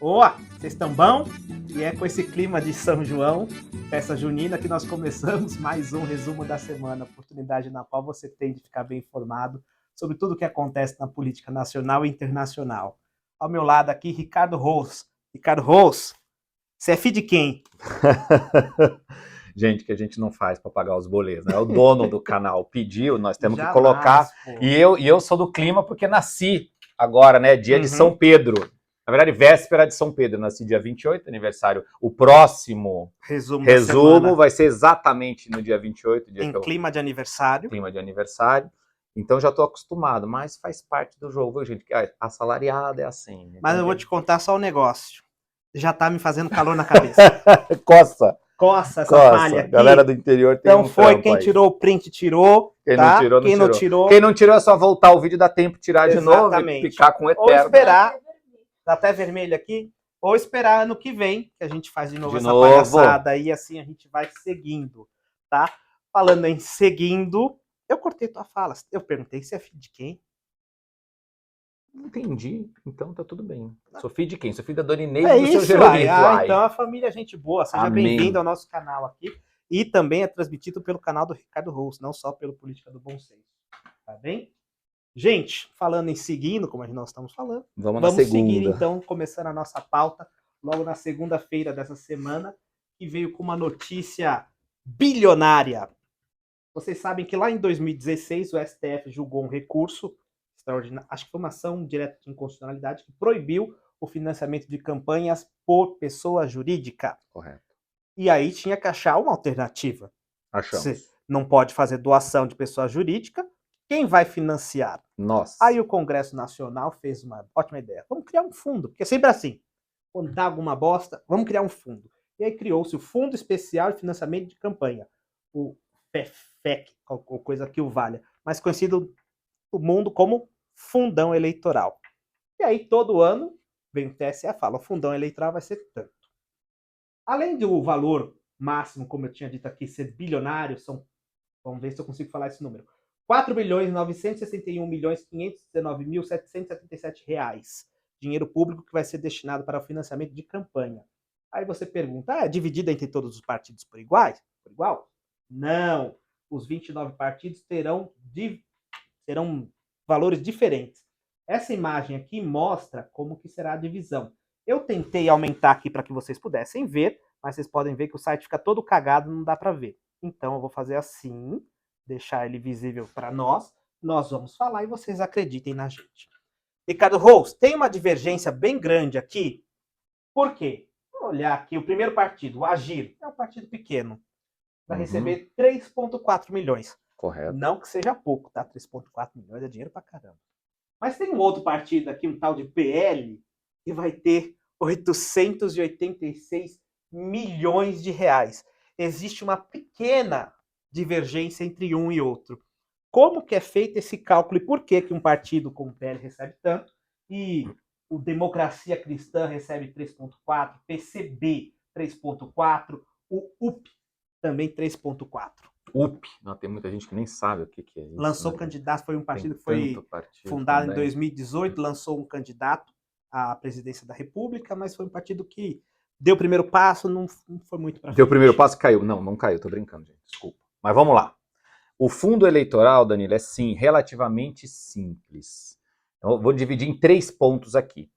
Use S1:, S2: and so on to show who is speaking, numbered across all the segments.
S1: Boa, vocês estão bom? E é com esse clima de São João, festa junina, que nós começamos mais um resumo da semana, oportunidade na qual você tem de ficar bem informado sobre tudo o que acontece na política nacional e internacional. Ao meu lado aqui, Ricardo Rous. Ricardo Rous, você é filho de quem?
S2: Gente, que a gente não faz para pagar os boletos, né? O dono do canal pediu, nós temos
S1: Jamais,
S2: que colocar.
S1: pô.
S2: E eu sou do clima porque nasci agora, né? Dia de São Pedro. Na verdade, véspera de São Pedro. Nasci dia 28, aniversário. O próximo resumo vai ser exatamente no dia 28. Dia
S1: em
S2: que
S1: clima de aniversário.
S2: Clima de aniversário. Então já estou acostumado, mas faz parte do jogo, gente. Assalariado é assim.
S1: Mas eu vou te contar só um negócio. Já tá me fazendo calor na cabeça. Coça essa palha aqui.
S2: Galera do interior tem
S1: então foi, quem tirou o print tirou,
S2: quem
S1: tá?
S2: não tirou,
S1: quem não tirou.
S2: Quem não tirou é só voltar o vídeo, dá tempo de tirar
S1: Exatamente.
S2: De novo e ficar com o eterno.
S1: Ou esperar, tá até vermelho aqui, ou esperar ano que vem, que a gente faz de novo essa palhaçada e assim a gente vai seguindo, tá? Falando em seguindo, eu cortei tua fala, eu perguntei se é filho de quem?
S2: Entendi, então tá tudo bem. Sou filho de quem? Sou filho da Dona Inês
S1: e
S2: do seu Gerolito.
S1: Então a família é gente boa, seja bem-vindo ao nosso canal aqui. E também é transmitido pelo canal do Ricardo Rous, não só pelo Política do Bom Senso. Tá bem? Gente, falando em seguindo, como nós estamos falando, vamos seguir então, começando a nossa pauta, logo na segunda-feira dessa semana, que veio com uma notícia bilionária. Vocês sabem que lá em 2016 o STF julgou um recurso extraordinário, acho que foi uma ação direta de inconstitucionalidade, que proibiu o financiamento de campanhas por pessoa jurídica.
S2: Correto.
S1: E aí tinha que achar uma alternativa.
S2: Achamos.
S1: Você não pode fazer doação de pessoa jurídica, quem vai financiar?
S2: Nossa.
S1: Aí o Congresso Nacional fez uma ótima ideia. Vamos criar um fundo, porque é sempre assim. Quando dá alguma bosta, vamos criar um fundo. E aí criou-se o Fundo Especial de Financiamento de Campanha, o FEFEC, ou coisa que o valha, mais conhecido no mundo como Fundão Eleitoral. E aí todo ano vem o TSE e fala, o fundão eleitoral vai ser tanto. Além do valor máximo, como eu tinha dito aqui, ser bilionário, vamos ver se eu consigo falar esse número, R$4.961.519.777, dinheiro público que vai ser destinado para o financiamento de campanha. Aí você pergunta, é dividida entre todos os partidos por igual? Não, os 29 partidos terão valores diferentes. Essa imagem aqui mostra como que será a divisão. Eu tentei aumentar aqui para que vocês pudessem ver, mas vocês podem ver que o site fica todo cagado, não dá para ver. Então eu vou fazer assim, deixar ele visível para nós vamos falar e vocês acreditem na gente. Ricardo Rous, tem uma divergência bem grande aqui. Por quê? Vou olhar aqui, o primeiro partido, o Agir, é um partido pequeno, vai receber 3,4 milhões.
S2: Correto.
S1: Não que seja pouco, tá? 3,4 milhões é dinheiro pra caramba. Mas tem um outro partido aqui, um tal de PL, que vai ter 886 milhões de reais. Existe uma pequena divergência entre um e outro. Como que é feito esse cálculo e por que um partido como o PL recebe tanto e o Democracia Cristã recebe 3,4, PCB 3,4, o UP também 3,4.
S2: UP, não, tem muita gente que nem sabe o que é isso.
S1: Lançou candidato, foi um partido que foi fundado em 2018, lançou um candidato à presidência da República, mas foi um partido que deu o primeiro passo, não foi muito para frente.
S2: Deu o primeiro passo e caiu. Não caiu, tô brincando, gente, desculpa. Mas vamos lá. O fundo eleitoral, Danilo, é sim, relativamente simples. Eu vou dividir em 3 pontos aqui.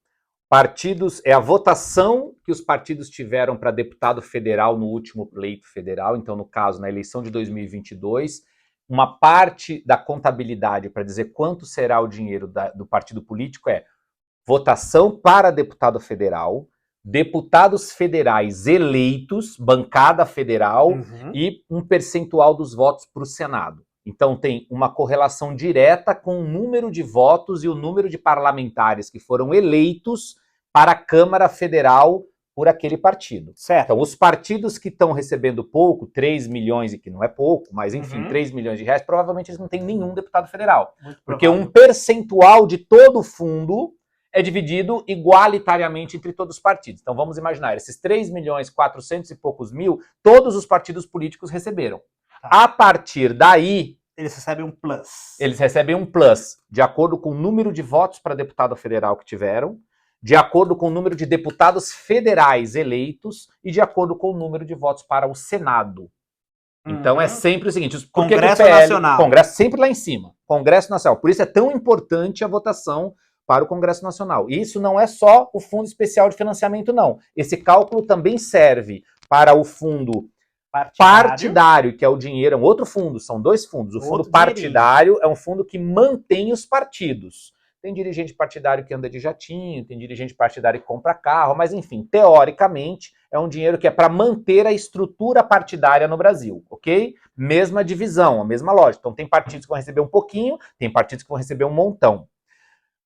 S2: Partidos, é a votação que os partidos tiveram para deputado federal no último pleito federal, então no caso, na eleição de 2022, uma parte da contabilidade para dizer quanto será o dinheiro do partido político é votação para deputado federal, deputados federais eleitos, bancada federal e um percentual dos votos para o Senado. Então tem uma correlação direta com o número de votos e o número de parlamentares que foram eleitos para a Câmara Federal por aquele partido.
S1: Certo.
S2: Então os partidos que estão recebendo pouco, 3 milhões, e que não é pouco, mas enfim, 3 milhões de reais, provavelmente eles não têm nenhum deputado federal. Porque um percentual de todo o fundo é dividido igualitariamente entre todos os partidos. Então vamos imaginar, esses 3 milhões 400 e poucos mil, todos os partidos políticos receberam. A partir daí,
S1: eles recebem um plus.
S2: Eles recebem um plus, de acordo com o número de votos para deputado federal que tiveram, de acordo com o número de deputados federais eleitos e de acordo com o número de votos para o Senado. Então é sempre o seguinte, por que
S1: Congresso
S2: que o PL,
S1: Nacional.
S2: Congresso sempre lá em cima, Congresso Nacional. Por isso é tão importante a votação para o Congresso Nacional. E isso não é só o Fundo Especial de Financiamento, não. Esse cálculo também serve para o fundo partidário, que é o dinheiro, é um outro fundo, são dois fundos. O fundo partidário é um fundo que mantém os partidos. Tem dirigente partidário que anda de jatinho, tem dirigente partidário que compra carro, mas enfim, teoricamente, é um dinheiro que é para manter a estrutura partidária no Brasil, ok? Mesma divisão, a mesma lógica. Então tem partidos que vão receber um pouquinho, tem partidos que vão receber um montão.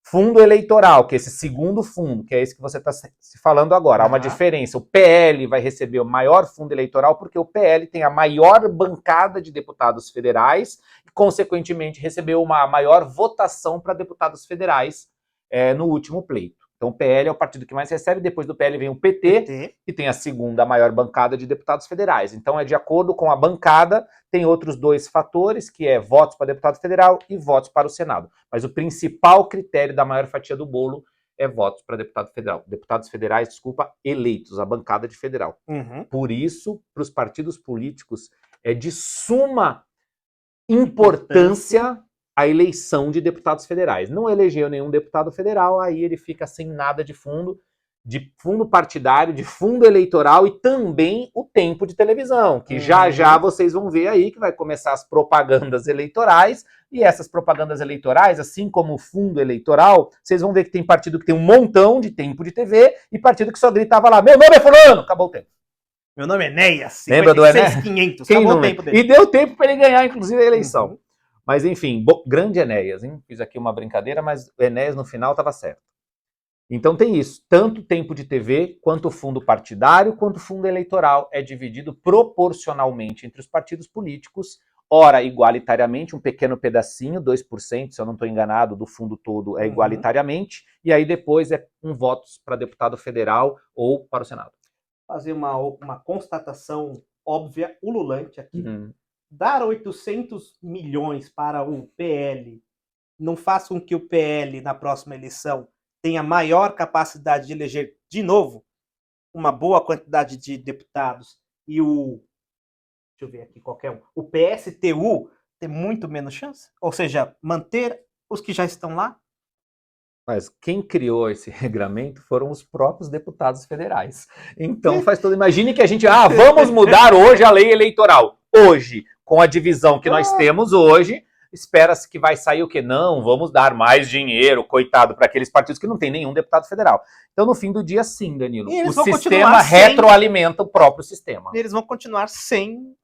S2: Fundo eleitoral, que é esse segundo fundo, que é esse que você está se falando agora. Há uma diferença. O PL vai receber o maior fundo eleitoral porque o PL tem a maior bancada de deputados federais e, consequentemente, recebeu uma maior votação para deputados federais no último pleito. Então o PL é o partido que mais recebe, depois do PL vem o PT, que tem a segunda maior bancada de deputados federais. Então é de acordo com a bancada, tem outros dois fatores, que é votos para deputado federal e votos para o Senado. Mas o principal critério da maior fatia do bolo é votos para deputado federal. Deputados federais, eleitos, a bancada de federal. Por isso, para os partidos políticos, é de suma importância a eleição de deputados federais. Não elegeu nenhum deputado federal, aí ele fica sem nada de fundo partidário, de fundo eleitoral e também o tempo de televisão, que já vocês vão ver aí que vai começar as propagandas eleitorais, e essas propagandas eleitorais, assim como o fundo eleitoral, vocês vão ver que tem partido que tem um montão de tempo de TV e partido que só gritava lá, meu nome é fulano, acabou o tempo.
S1: Meu nome é Enéas,
S2: lembra do Enéas?
S1: 500, acabou o tempo dele.
S2: E deu tempo para ele ganhar, inclusive, a eleição. Mas enfim, grande Enéas, hein? Fiz aqui uma brincadeira, mas o Enéas no final estava certo. Então tem isso, tanto tempo de TV, quanto o fundo partidário, quanto o fundo eleitoral é dividido proporcionalmente entre os partidos políticos, ora igualitariamente, um pequeno pedacinho, 2%, se eu não estou enganado, do fundo todo é igualitariamente, e aí depois é votos para deputado federal ou para o Senado.
S1: Fazer uma constatação óbvia, ululante aqui. Dar 800 milhões para o PL não faz com que o PL, na próxima eleição, tenha maior capacidade de eleger, de novo, uma boa quantidade de deputados e deixa eu ver aqui qualquer um, o PSTU ter muito menos chance? Ou seja, manter os que já estão lá?
S2: Mas quem criou esse regramento foram os próprios deputados federais. Então faz todo... Imagine que a gente... vamos mudar hoje a lei eleitoral. Hoje, com a divisão que nós temos hoje, espera-se que vai sair o quê? Não, vamos dar mais dinheiro, coitado, para aqueles partidos que não tem nenhum deputado federal. Então, no fim do dia, sim, Danilo. O sistema retroalimenta o próprio sistema.
S1: Eles vão continuar sem...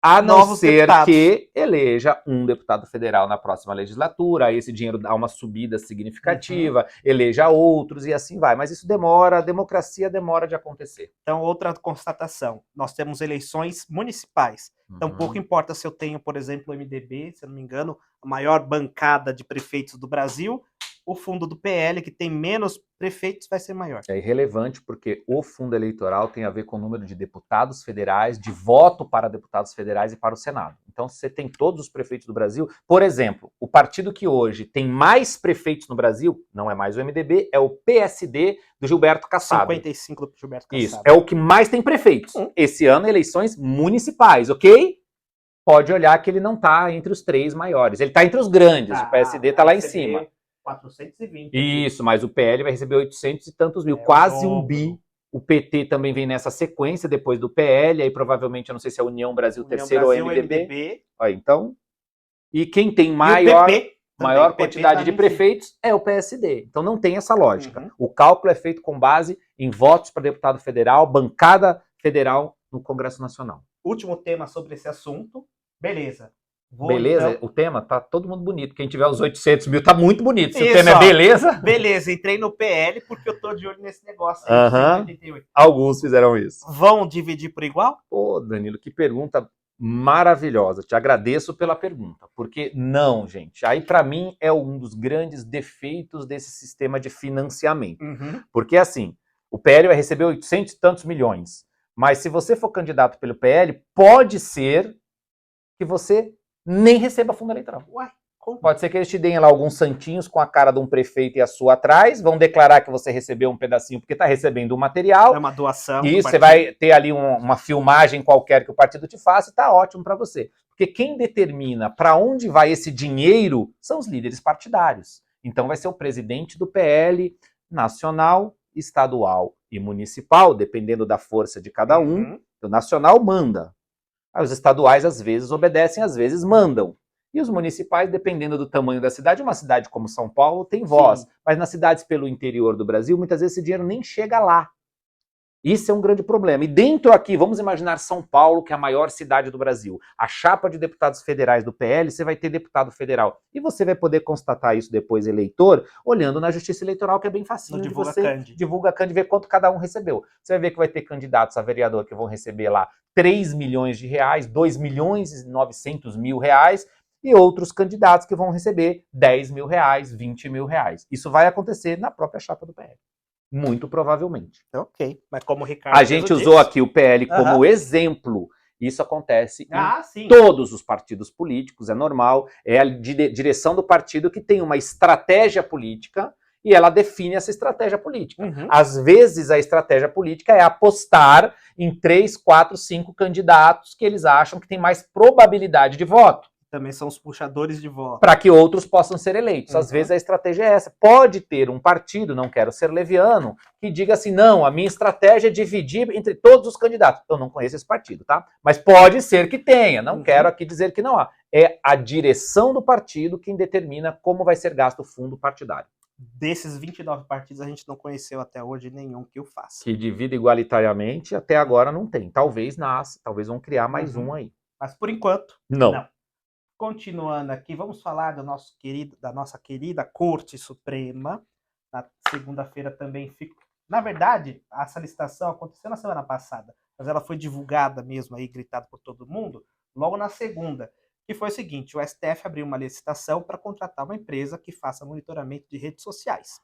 S2: A não ser que eleja um deputado federal na próxima legislatura, aí esse dinheiro dá uma subida significativa, eleja outros e assim vai. Mas isso demora, a democracia demora de acontecer.
S1: Então, outra constatação, nós temos eleições municipais. Então, pouco importa se eu tenho, por exemplo, o MDB, se eu não me engano, a maior bancada de prefeitos do Brasil, o fundo do PL, que tem menos prefeitos, vai ser maior.
S2: É irrelevante porque o fundo eleitoral tem a ver com o número de deputados federais, de voto para deputados federais e para o Senado. Então, se você tem todos os prefeitos do Brasil, por exemplo, o partido que hoje tem mais prefeitos no Brasil, não é mais o MDB, é o PSD do Gilberto Kassab.
S1: 55 do Gilberto Kassab.
S2: Isso, é o que mais tem prefeitos. Esse ano, eleições municipais, ok? Pode olhar que ele não está entre os 3 maiores. Ele está entre os grandes, o PSD está lá em cima.
S1: 420.
S2: Isso, mas o PL vai receber 800 e tantos mil, quase 1 bi. O PT também vem nessa sequência, depois do PL, aí provavelmente, eu não sei se é a União Brasil terceiro ou MDB. Aí, então, e quem tem maior quantidade de prefeitos é o PSD. Então não tem essa lógica. O cálculo é feito com base em votos para deputado federal, bancada federal no Congresso Nacional.
S1: Último tema sobre esse assunto. Beleza.
S2: Beleza? Então... O tema tá todo mundo bonito. Quem tiver os 800 mil tá muito bonito. Se o tema é beleza...
S1: Beleza, entrei no PL porque eu tô de olho nesse negócio.
S2: Alguns fizeram isso.
S1: Vão dividir por igual?
S2: Pô, Danilo, que pergunta maravilhosa. Te agradeço pela pergunta. Porque não, gente. Aí para mim é um dos grandes defeitos desse sistema de financiamento. Porque assim, o PL vai receber 800 e tantos milhões. Mas se você for candidato pelo PL, pode ser que você nem receba fundo eleitoral.
S1: Ué, Como?
S2: Pode ser que eles te deem lá alguns santinhos com a cara de um prefeito e a sua atrás, vão declarar que você recebeu um pedacinho porque está recebendo um material.
S1: É uma doação.
S2: E você vai ter ali uma filmagem qualquer que o partido te faça e está ótimo para você. Porque quem determina para onde vai esse dinheiro são os líderes partidários. Então vai ser o presidente do PL nacional, estadual e municipal, dependendo da força de cada um. O nacional manda. Os estaduais às vezes obedecem, às vezes mandam. E os municipais, dependendo do tamanho da cidade, uma cidade como São Paulo tem voz. Sim. Mas nas cidades pelo interior do Brasil, muitas vezes esse dinheiro nem chega lá. Isso é um grande problema. E dentro aqui, vamos imaginar São Paulo, que é a maior cidade do Brasil. A chapa de deputados federais do PL, você vai ter deputado federal. E você vai poder constatar isso depois, eleitor, olhando na Justiça Eleitoral, que é bem facinho de você divulga a Cand e ver quanto cada um recebeu. Você vai ver que vai ter candidatos a vereador que vão receber lá 3 milhões de reais, 2 milhões e 900 mil reais, e outros candidatos que vão receber 10 mil reais, 20 mil reais. Isso vai acontecer na própria chapa do PL. Muito provavelmente.
S1: Ok, mas como o Ricardo
S2: a gente usou aqui o PL como exemplo. Isso acontece em todos os partidos políticos, é normal. É a direção do partido que tem uma estratégia política e ela define essa estratégia política. Às vezes a estratégia política é apostar em 3, 4, 5 candidatos que eles acham que tem mais probabilidade de voto.
S1: Também são os puxadores de voto.
S2: Para que outros possam ser eleitos. Às vezes a estratégia é essa. Pode ter um partido, não quero ser leviano, que diga assim, não, a minha estratégia é dividir entre todos os candidatos. Eu não conheço esse partido, tá? Mas pode ser que tenha, não quero aqui dizer que não há. É a direção do partido quem determina como vai ser gasto o fundo partidário.
S1: Desses 29 partidos, a gente não conheceu até hoje nenhum que o faça.
S2: Que divida igualitariamente, até agora não tem. Talvez nasça, talvez vão criar mais um aí.
S1: Mas por enquanto,
S2: não.
S1: Continuando aqui, vamos falar da nossa querida Corte Suprema. Na segunda-feira também fica. Na verdade, essa licitação aconteceu na semana passada, mas ela foi divulgada mesmo aí, gritada por todo mundo, logo na segunda. Que foi o seguinte: o STF abriu uma licitação para contratar uma empresa que faça monitoramento de redes sociais.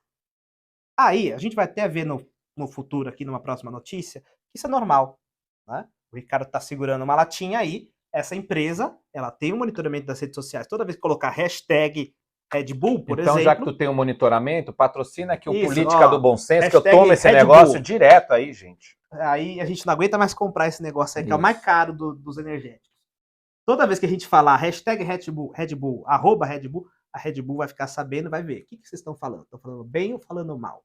S1: Aí, a gente vai até ver no futuro, aqui numa próxima notícia, que isso é normal. Né? O Ricardo está segurando uma latinha aí. Essa empresa, ela tem um monitoramento das redes sociais. Toda vez que colocar hashtag Red Bull, por exemplo...
S2: Então, já que tu tem um monitoramento, patrocina aqui o Política do Bom Senso, que eu tomo esse negócio direto aí, gente.
S1: Aí a gente não aguenta mais comprar esse negócio aí, que é o mais caro dos energéticos. Toda vez que a gente falar hashtag Red Bull, arroba Red Bull, a Red Bull vai ficar sabendo e vai ver. O que vocês estão falando? Estão falando bem ou falando mal?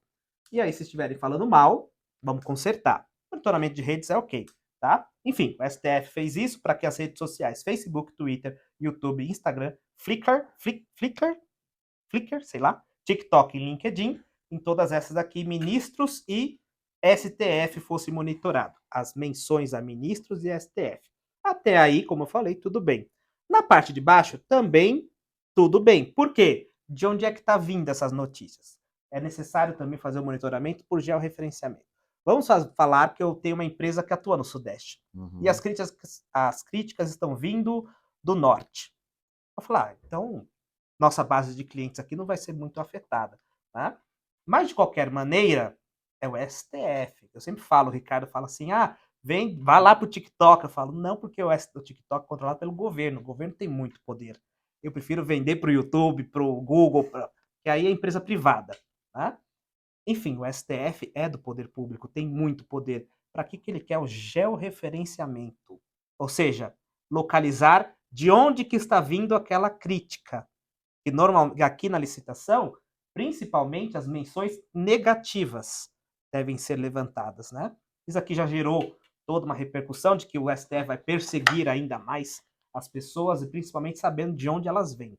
S1: E aí, se estiverem falando mal, vamos consertar. Monitoramento de redes é ok. Tá? Enfim, o STF fez isso para que as redes sociais, Facebook, Twitter, YouTube, Instagram, Flickr, sei lá, TikTok e LinkedIn, em todas essas aqui, ministros e STF fosse monitorado. As menções a ministros e STF. Até aí, como eu falei, tudo bem. Na parte de baixo, também tudo bem. Por quê? De onde é que está vindo essas notícias? É necessário também fazer o monitoramento por georreferenciamento. Vamos falar que eu tenho uma empresa que atua no Sudeste. E as críticas estão vindo do Norte. Eu vou falar, então, nossa base de clientes aqui não vai ser muito afetada. Tá? Mas, de qualquer maneira, é o STF. Eu sempre falo, o Ricardo fala assim, vai lá pro TikTok. Eu falo, não, porque o TikTok é controlado pelo governo. O governo tem muito poder. Eu prefiro vender pro YouTube, pro Google, que aí é empresa privada. Tá? Enfim, o STF é do poder público, tem muito poder. Para que ele quer? O georreferenciamento. Ou seja, localizar de onde que está vindo aquela crítica. E normalmente, aqui na licitação, principalmente as menções negativas devem ser levantadas. Né? Isso aqui já gerou toda uma repercussão de que o STF vai perseguir ainda mais as pessoas e principalmente sabendo de onde elas vêm.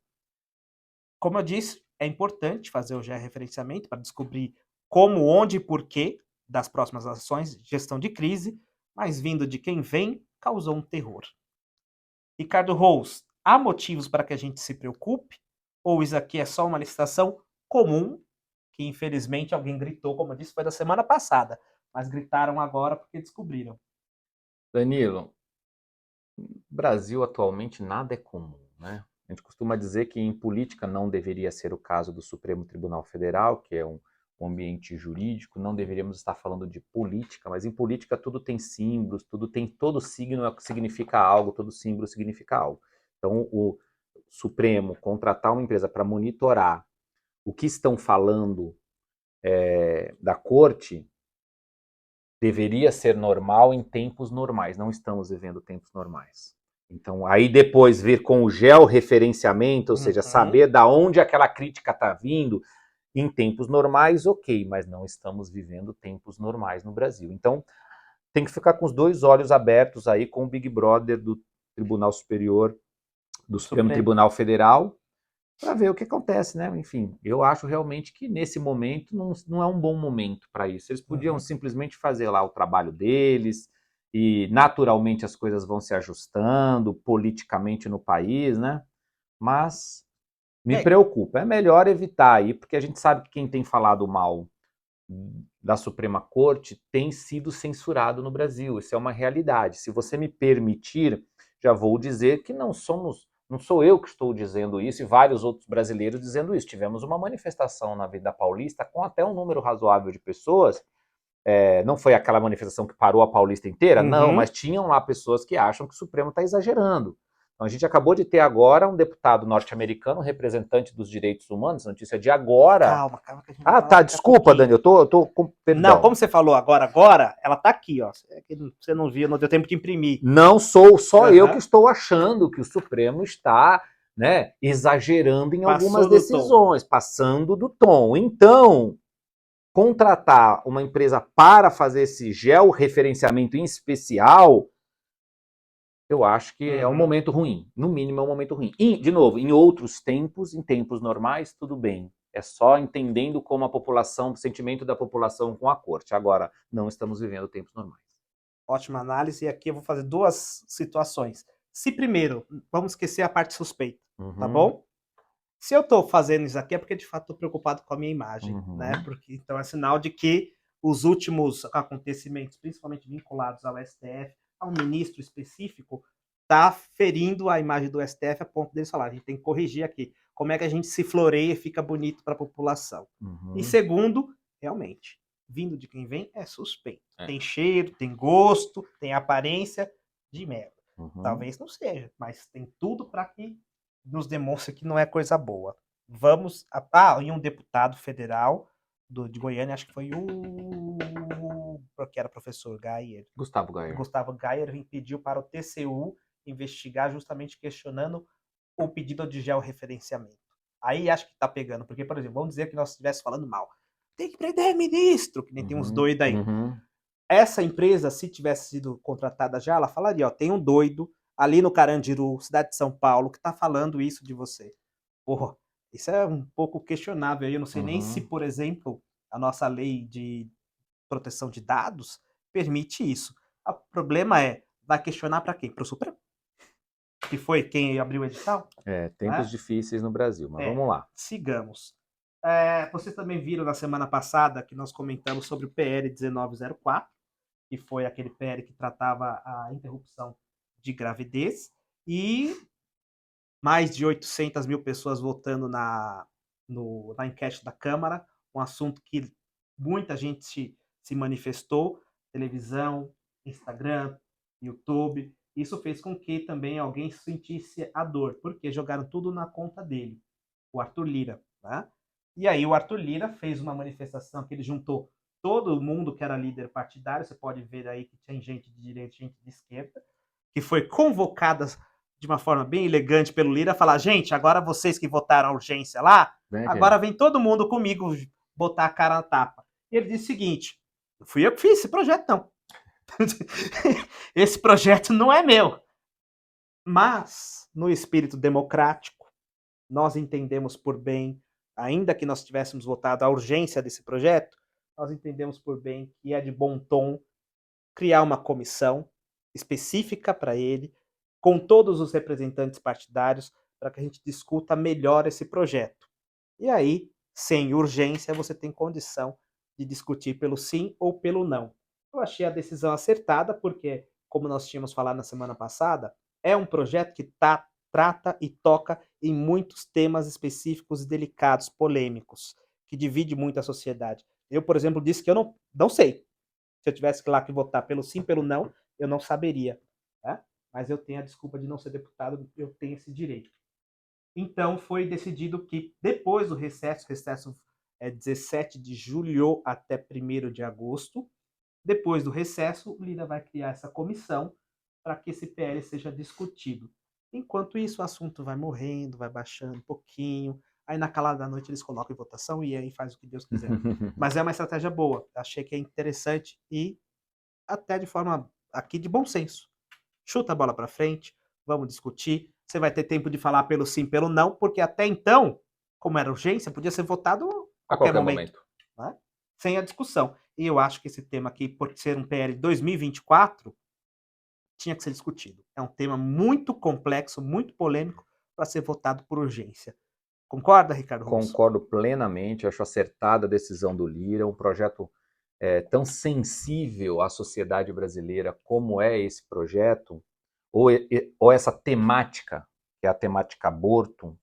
S1: Como eu disse, é importante fazer o georreferenciamento para descobrir como, onde e porquê das próximas ações, gestão de crise, mas vindo de quem vem, causou um terror. Ricardo Rous, há motivos para que a gente se preocupe? Ou isso aqui é só uma licitação comum, que infelizmente alguém gritou, como eu disse, foi da semana passada, mas gritaram agora porque descobriram.
S2: Danilo, no Brasil atualmente nada é comum, né? A gente costuma dizer que em política não deveria ser o caso do Supremo Tribunal Federal, que é um ambiente jurídico, não deveríamos estar falando de política, mas em política tudo tem símbolos, todo signo significa algo, todo símbolo significa algo. Então, Supremo contratar uma empresa para monitorar o que estão falando da corte, deveria ser normal em tempos normais. Não estamos vivendo tempos normais. Então, aí depois vir com o georreferenciamento, ou seja, saber da onde aquela crítica está vindo, em tempos normais, ok, mas não estamos vivendo tempos normais no Brasil. Então, tem que ficar com os dois olhos abertos aí com o Big Brother do Tribunal Superior, do Supremo Tribunal Federal, para ver o que acontece, né? Enfim, eu acho realmente que nesse momento não é um bom momento para isso. Eles podiam simplesmente fazer lá o trabalho deles e naturalmente as coisas vão se ajustando politicamente no país, né? Mas me preocupa. É melhor evitar aí, porque a gente sabe que quem tem falado mal da Suprema Corte tem sido censurado no Brasil. Isso é uma realidade. Se você me permitir, já vou dizer que não sou eu que estou dizendo isso e vários outros brasileiros dizendo isso. Tivemos uma manifestação na Avenida Paulista com até um número razoável de pessoas. Não foi aquela manifestação que parou a Paulista inteira? Não, mas tinham lá pessoas que acham que o Supremo está exagerando. Então, a gente acabou de ter agora um deputado norte-americano, representante dos direitos humanos, notícia de agora.
S1: Calma, que a gente vai falar
S2: Desculpa, Dani, eu tô com perdão.
S1: Não, como você falou agora, ela tá aqui, ó. Você não viu, não deu tempo de imprimir.
S2: Não sou só eu que estou achando que o Supremo está, né, exagerando em algumas decisões, passando do tom. Então, contratar uma empresa para fazer esse georreferenciamento em especial, eu acho que é um momento ruim. No mínimo, é um momento ruim. E, de novo, em outros tempos, em tempos normais, tudo bem. É só entendendo como a população, o sentimento da população com a corte. Agora, não estamos vivendo tempos normais.
S1: Ótima análise. E aqui eu vou fazer duas situações. Se primeiro, vamos esquecer a parte suspeita, tá bom? Se eu tô fazendo isso aqui é porque, de fato, tô preocupado com a minha imagem, né? Porque, então, é sinal de que os últimos acontecimentos, principalmente vinculados ao STF, a um ministro específico, tá ferindo a imagem do STF a ponto deles falar, a gente tem que corrigir aqui. Como é que a gente se floreia e fica bonito para a população? E segundo, realmente, vindo de quem vem é suspeito. Tem cheiro, tem gosto, tem aparência de merda. Talvez não seja, mas tem tudo para que nos demonstre que não é coisa boa. Vamos... e um deputado federal de Goiânia, acho que foi que era professor Gayer.
S2: Gustavo Gayer
S1: pediu para o TCU investigar, justamente questionando o pedido de georreferenciamento. Aí acho que tá pegando, porque, por exemplo, vamos dizer que nós estivéssemos falando mal. Tem que prender ministro, que nem tem uns doidos aí. Essa empresa, se tivesse sido contratada já, ela falaria, ó, tem um doido ali no Carandiru, cidade de São Paulo, que tá falando isso de você. Porra, isso é um pouco questionável. Eu não sei nem se, por exemplo, a nossa lei de proteção de dados permite isso. O problema vai questionar para quem? Para o Supremo? Que foi quem abriu o edital?
S2: Tempos difíceis no Brasil, mas vamos lá.
S1: Sigamos. Vocês também viram na semana passada que nós comentamos sobre o PL 1904, que foi aquele PL que tratava a interrupção de gravidez, e mais de 800 mil pessoas votando na enquete da Câmara, um assunto que muita gente se manifestou, televisão, Instagram, YouTube. Isso fez com que também alguém sentisse a dor, porque jogaram tudo na conta dele, o Arthur Lira. Né? E aí o Arthur Lira fez uma manifestação que ele juntou todo mundo que era líder partidário, você pode ver aí que tinha gente de direita e gente de esquerda, que foi convocada de uma forma bem elegante pelo Lira, falar, gente, agora vocês que votaram a urgência lá, agora vem todo mundo comigo botar a cara na tapa. E ele disse o seguinte, não fui eu que fiz esse projeto, não. Esse projeto não é meu. Mas, no espírito democrático, nós entendemos por bem, ainda que nós tivéssemos votado a urgência desse projeto, nós entendemos por bem que é de bom tom criar uma comissão específica para ele, com todos os representantes partidários, para que a gente discuta melhor esse projeto. E aí, sem urgência, você tem condição de discutir pelo sim ou pelo não. Eu achei a decisão acertada, porque, como nós tínhamos falado na semana passada, é um projeto que trata e toca em muitos temas específicos e delicados, polêmicos, que divide muito a sociedade. Eu, por exemplo, disse que eu não sei. Se eu tivesse lá que votar pelo sim, pelo não, eu não saberia. Tá? Mas eu tenho a desculpa de não ser deputado, eu tenho esse direito. Então foi decidido que depois do recesso é 17 de julho até 1º de agosto, depois do recesso, o Lira vai criar essa comissão para que esse PL seja discutido. Enquanto isso, o assunto vai morrendo, vai baixando um pouquinho, aí na calada da noite eles colocam em votação e aí faz o que Deus quiser. Mas é uma estratégia boa, achei que é interessante e até de forma aqui de bom senso. Chuta a bola para frente, vamos discutir. Você vai ter tempo de falar pelo sim, pelo não, porque até então, como era urgência, podia ser votado
S2: A
S1: qualquer
S2: qualquer
S1: momento,
S2: momento.
S1: né? Sem a discussão. E eu acho que esse tema aqui, por ser um PL 2024, tinha que ser discutido. É um tema muito complexo, muito polêmico, para ser votado por urgência. Concorda, Ricardo Russo?
S2: Concordo plenamente, acho acertada a decisão do Lira, um projeto tão sensível à sociedade brasileira como é esse projeto, ou essa temática, que é a temática aborto,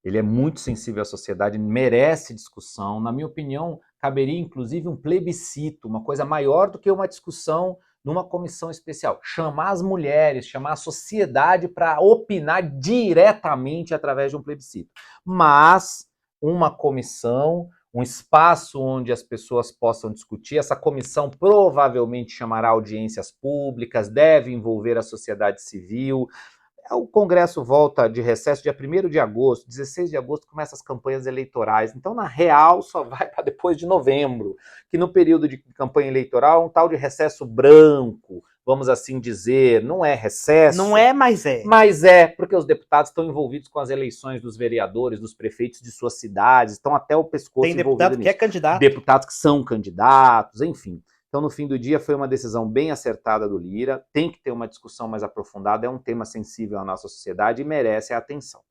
S2: ele é muito sensível à sociedade, merece discussão. Na minha opinião, caberia inclusive um plebiscito, uma coisa maior do que uma discussão numa comissão especial. Chamar as mulheres, chamar a sociedade para opinar diretamente através de um plebiscito. Mas uma comissão, um espaço onde as pessoas possam discutir. Essa comissão provavelmente chamará audiências públicas, deve envolver a sociedade civil. O Congresso volta de recesso dia 1º de agosto, 16 de agosto começam as campanhas eleitorais, então na real só vai para depois de novembro, que no período de campanha eleitoral é um tal de recesso branco, vamos assim dizer, não é recesso.
S1: Não é, mas é.
S2: Mas é, porque os deputados estão envolvidos com as eleições dos vereadores, dos prefeitos de suas cidades, estão até o pescoço
S1: Tem
S2: envolvido
S1: deputado
S2: nisso.
S1: que é candidato.
S2: Deputados que são candidatos, enfim. Então, no fim do dia, foi uma decisão bem acertada do Lira, tem que ter uma discussão mais aprofundada, é um tema sensível à nossa sociedade e merece a atenção.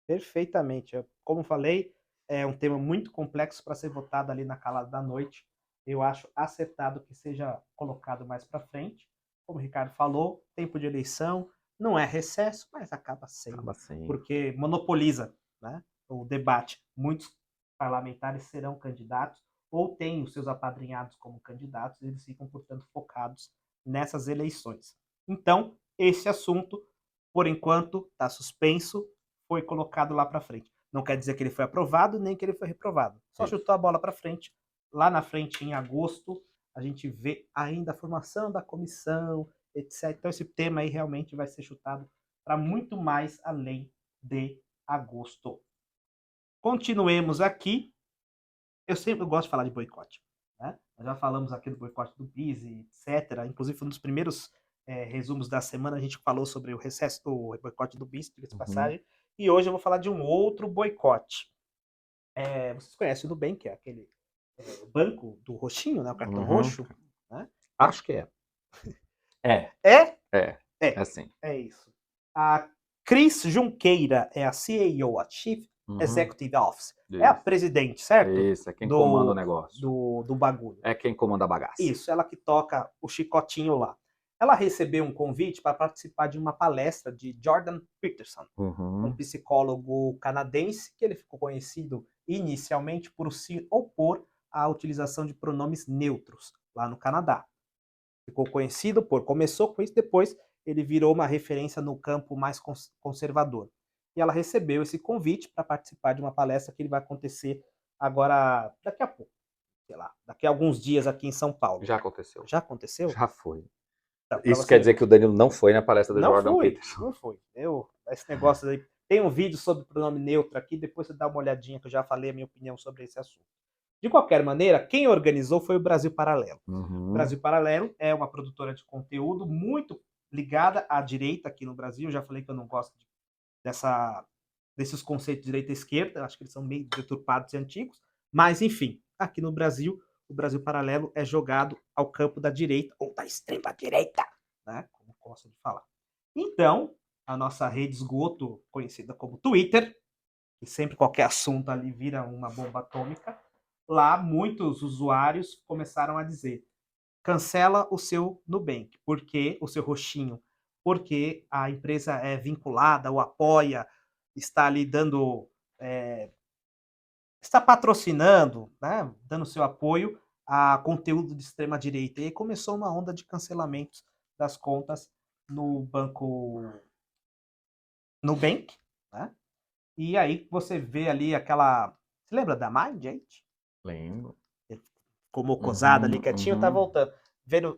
S1: Perfeitamente. Como falei, é um tema muito complexo para ser votado ali na calada da noite. Eu acho acertado que seja colocado mais para frente. Como o Ricardo falou, tempo de eleição, não é recesso, mas acaba sendo, porque monopoliza, né, o debate. Muitos parlamentares serão candidatos ou têm os seus apadrinhados como candidatos, e eles ficam, portanto, focados nessas eleições. Então, esse assunto, por enquanto, está suspenso, foi colocado lá para frente. Não quer dizer que ele foi aprovado, nem que ele foi reprovado. Só chutou a bola para frente. Lá na frente, em agosto, a gente vê ainda a formação da comissão, etc. Então, esse tema aí realmente vai ser chutado para muito mais além de agosto. Continuemos aqui. Eu sempre gosto de falar de boicote, né? Nós já falamos aqui do boicote do BIS, etc. Inclusive, foi um dos primeiros resumos da semana, a gente falou sobre o recesso do boicote do BIS, diga-se passagem. E hoje eu vou falar de um outro boicote. Vocês conhecem o Nubank, que é aquele banco do roxinho, né? O cartão roxo. Né?
S2: Acho que é.
S1: É
S2: assim.
S1: É isso. A Cris Junqueira é a CEO, a Chief Executive Officer.
S2: Isso.
S1: É a presidente, certo?
S2: Isso, é quem comanda o negócio.
S1: Do bagulho.
S2: É quem comanda a bagaça.
S1: Isso, ela que toca o chicotinho lá. Ela recebeu um convite para participar de uma palestra de Jordan Peterson, um psicólogo canadense que ele ficou conhecido inicialmente por se opor à utilização de pronomes neutros lá no Canadá. Ficou conhecido começou com isso, depois ele virou uma referência no campo mais conservador. E ela recebeu esse convite para participar de uma palestra que vai acontecer agora, daqui a pouco, sei lá, daqui a alguns dias aqui em São Paulo.
S2: Já aconteceu.
S1: Já aconteceu?
S2: Já foi.
S1: Então,
S2: isso quer dizer que o Danilo não foi na palestra do Jordan Peterson.
S1: Não foi. Esse negócio aí. Tem um vídeo sobre o pronome neutro aqui, depois você dá uma olhadinha, que eu já falei a minha opinião sobre esse assunto. De qualquer maneira, quem organizou foi o Brasil Paralelo. O Brasil Paralelo é uma produtora de conteúdo muito ligada à direita aqui no Brasil. Eu já falei que eu não gosto desses conceitos de direita e esquerda, acho que eles são meio deturpados e antigos, mas enfim, aqui no Brasil, o Brasil Paralelo é jogado ao campo da direita, ou da extrema direita, né? Como gosto de falar. Então, a nossa rede esgoto, conhecida como Twitter, que sempre qualquer assunto ali vira uma bomba atômica, lá muitos usuários começaram a dizer: cancela o seu Nubank, porque o seu roxinho, porque a empresa é vinculada ou apoia, está ali dando, está patrocinando, né, dando seu apoio a conteúdo de extrema direita. E aí começou uma onda de cancelamentos das contas no banco Nubank, né? E aí você vê ali aquela... Você lembra da Mind, gente?
S2: Lembro.
S1: Como cozada ali,
S2: Uhum,
S1: quietinho, tá
S2: uhum.
S1: voltando.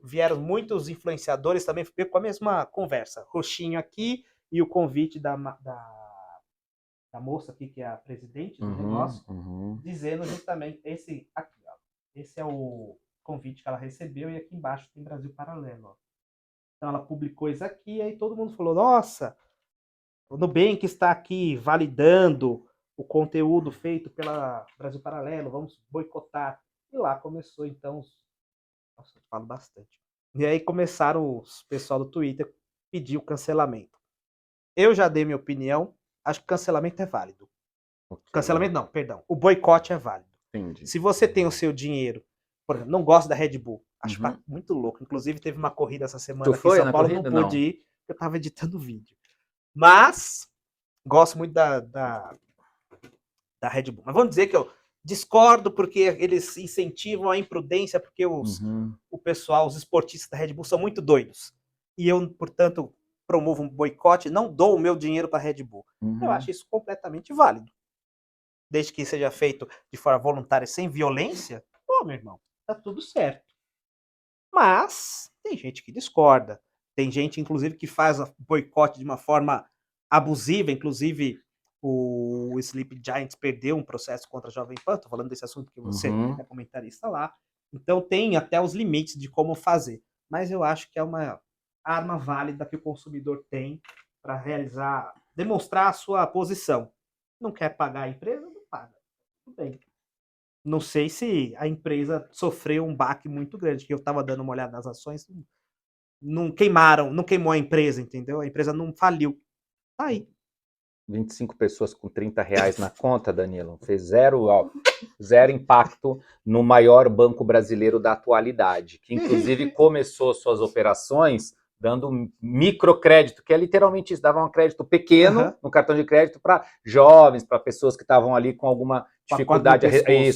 S1: Vieram muitos influenciadores também com a mesma conversa. Roxinho aqui e o convite da moça aqui, que é a presidente do negócio, dizendo justamente esse aqui, ó. Esse é o convite que ela recebeu e aqui embaixo tem Brasil Paralelo, ó. Então ela publicou isso aqui e aí todo mundo falou, nossa, o Nubank está aqui validando o conteúdo feito pela Brasil Paralelo, vamos boicotar. E lá começou então Nossa, eu falo bastante. E aí começaram os pessoal do Twitter pedir o cancelamento. Eu já dei minha opinião, acho que cancelamento é válido.
S2: Okay.
S1: Cancelamento não, perdão. O boicote é válido.
S2: Entendi.
S1: Se você tem o seu dinheiro, por exemplo, não gosto da Red Bull, acho muito louco. Inclusive teve uma corrida essa semana aqui em São Paulo, não pude ir, porque eu tava editando vídeo. Mas gosto muito da Red Bull. Mas vamos dizer que eu discordo porque eles incentivam a imprudência, porque o pessoal, os esportistas da Red Bull são muito doidos. E eu, portanto, promovo um boicote, não dou o meu dinheiro para a Red Bull. Eu acho isso completamente válido. Desde que seja feito de forma voluntária, sem violência, pô, meu irmão, tá tudo certo. Mas tem gente que discorda. Tem gente, inclusive, que faz o boicote de uma forma abusiva, inclusive o Sleep Giants perdeu um processo contra a Jovem Pan, tô falando desse assunto que você é comentarista lá. Então tem até os limites de como fazer. Mas eu acho que é uma arma válida que o consumidor tem para realizar, demonstrar a sua posição. Não quer pagar a empresa? Não paga. Tudo bem. Não sei se a empresa sofreu um baque muito grande, que eu estava dando uma olhada nas ações, não queimou a empresa, entendeu? A empresa não faliu. Tá aí.
S2: 25 pessoas com R$30 na conta, Danilo, fez zero impacto no maior banco brasileiro da atualidade, que inclusive começou suas operações dando microcrédito, que é literalmente isso, dava um crédito pequeno no cartão de crédito para jovens, para pessoas que estavam ali com alguma dificuldade,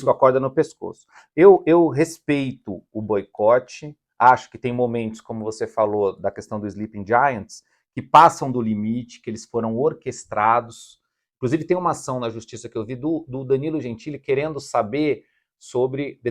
S2: com a corda no pescoço. Eu respeito o boicote, acho que tem momentos, como você falou, da questão do Sleeping Giants, que passam do limite, que eles foram orquestrados. Inclusive tem uma ação na justiça que eu vi do Danilo Gentili querendo saber sobre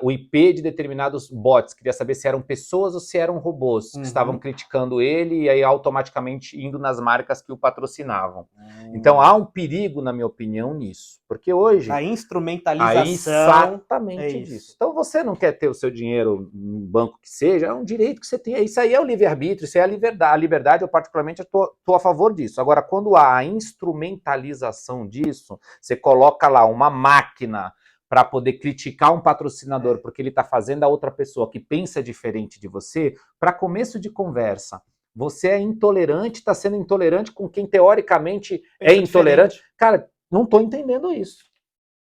S2: o IP de determinados bots, queria saber se eram pessoas ou se eram robôs que estavam criticando ele e aí automaticamente indo nas marcas que o patrocinavam. Então há um perigo, na minha opinião, nisso, porque hoje...
S1: A instrumentalização...
S2: Exatamente disso. Então você não quer ter o seu dinheiro num banco que seja, é um direito que você tem, isso aí é o livre-arbítrio, isso é a liberdade. A liberdade, eu particularmente estou a favor disso. Agora, quando há a instrumentalização disso, você coloca lá uma máquina para poder criticar um patrocinador porque ele está fazendo a outra pessoa que pensa diferente de você, para começo de conversa, você é intolerante, está sendo intolerante com quem teoricamente é intolerante. Diferente. Cara, não estou entendendo isso.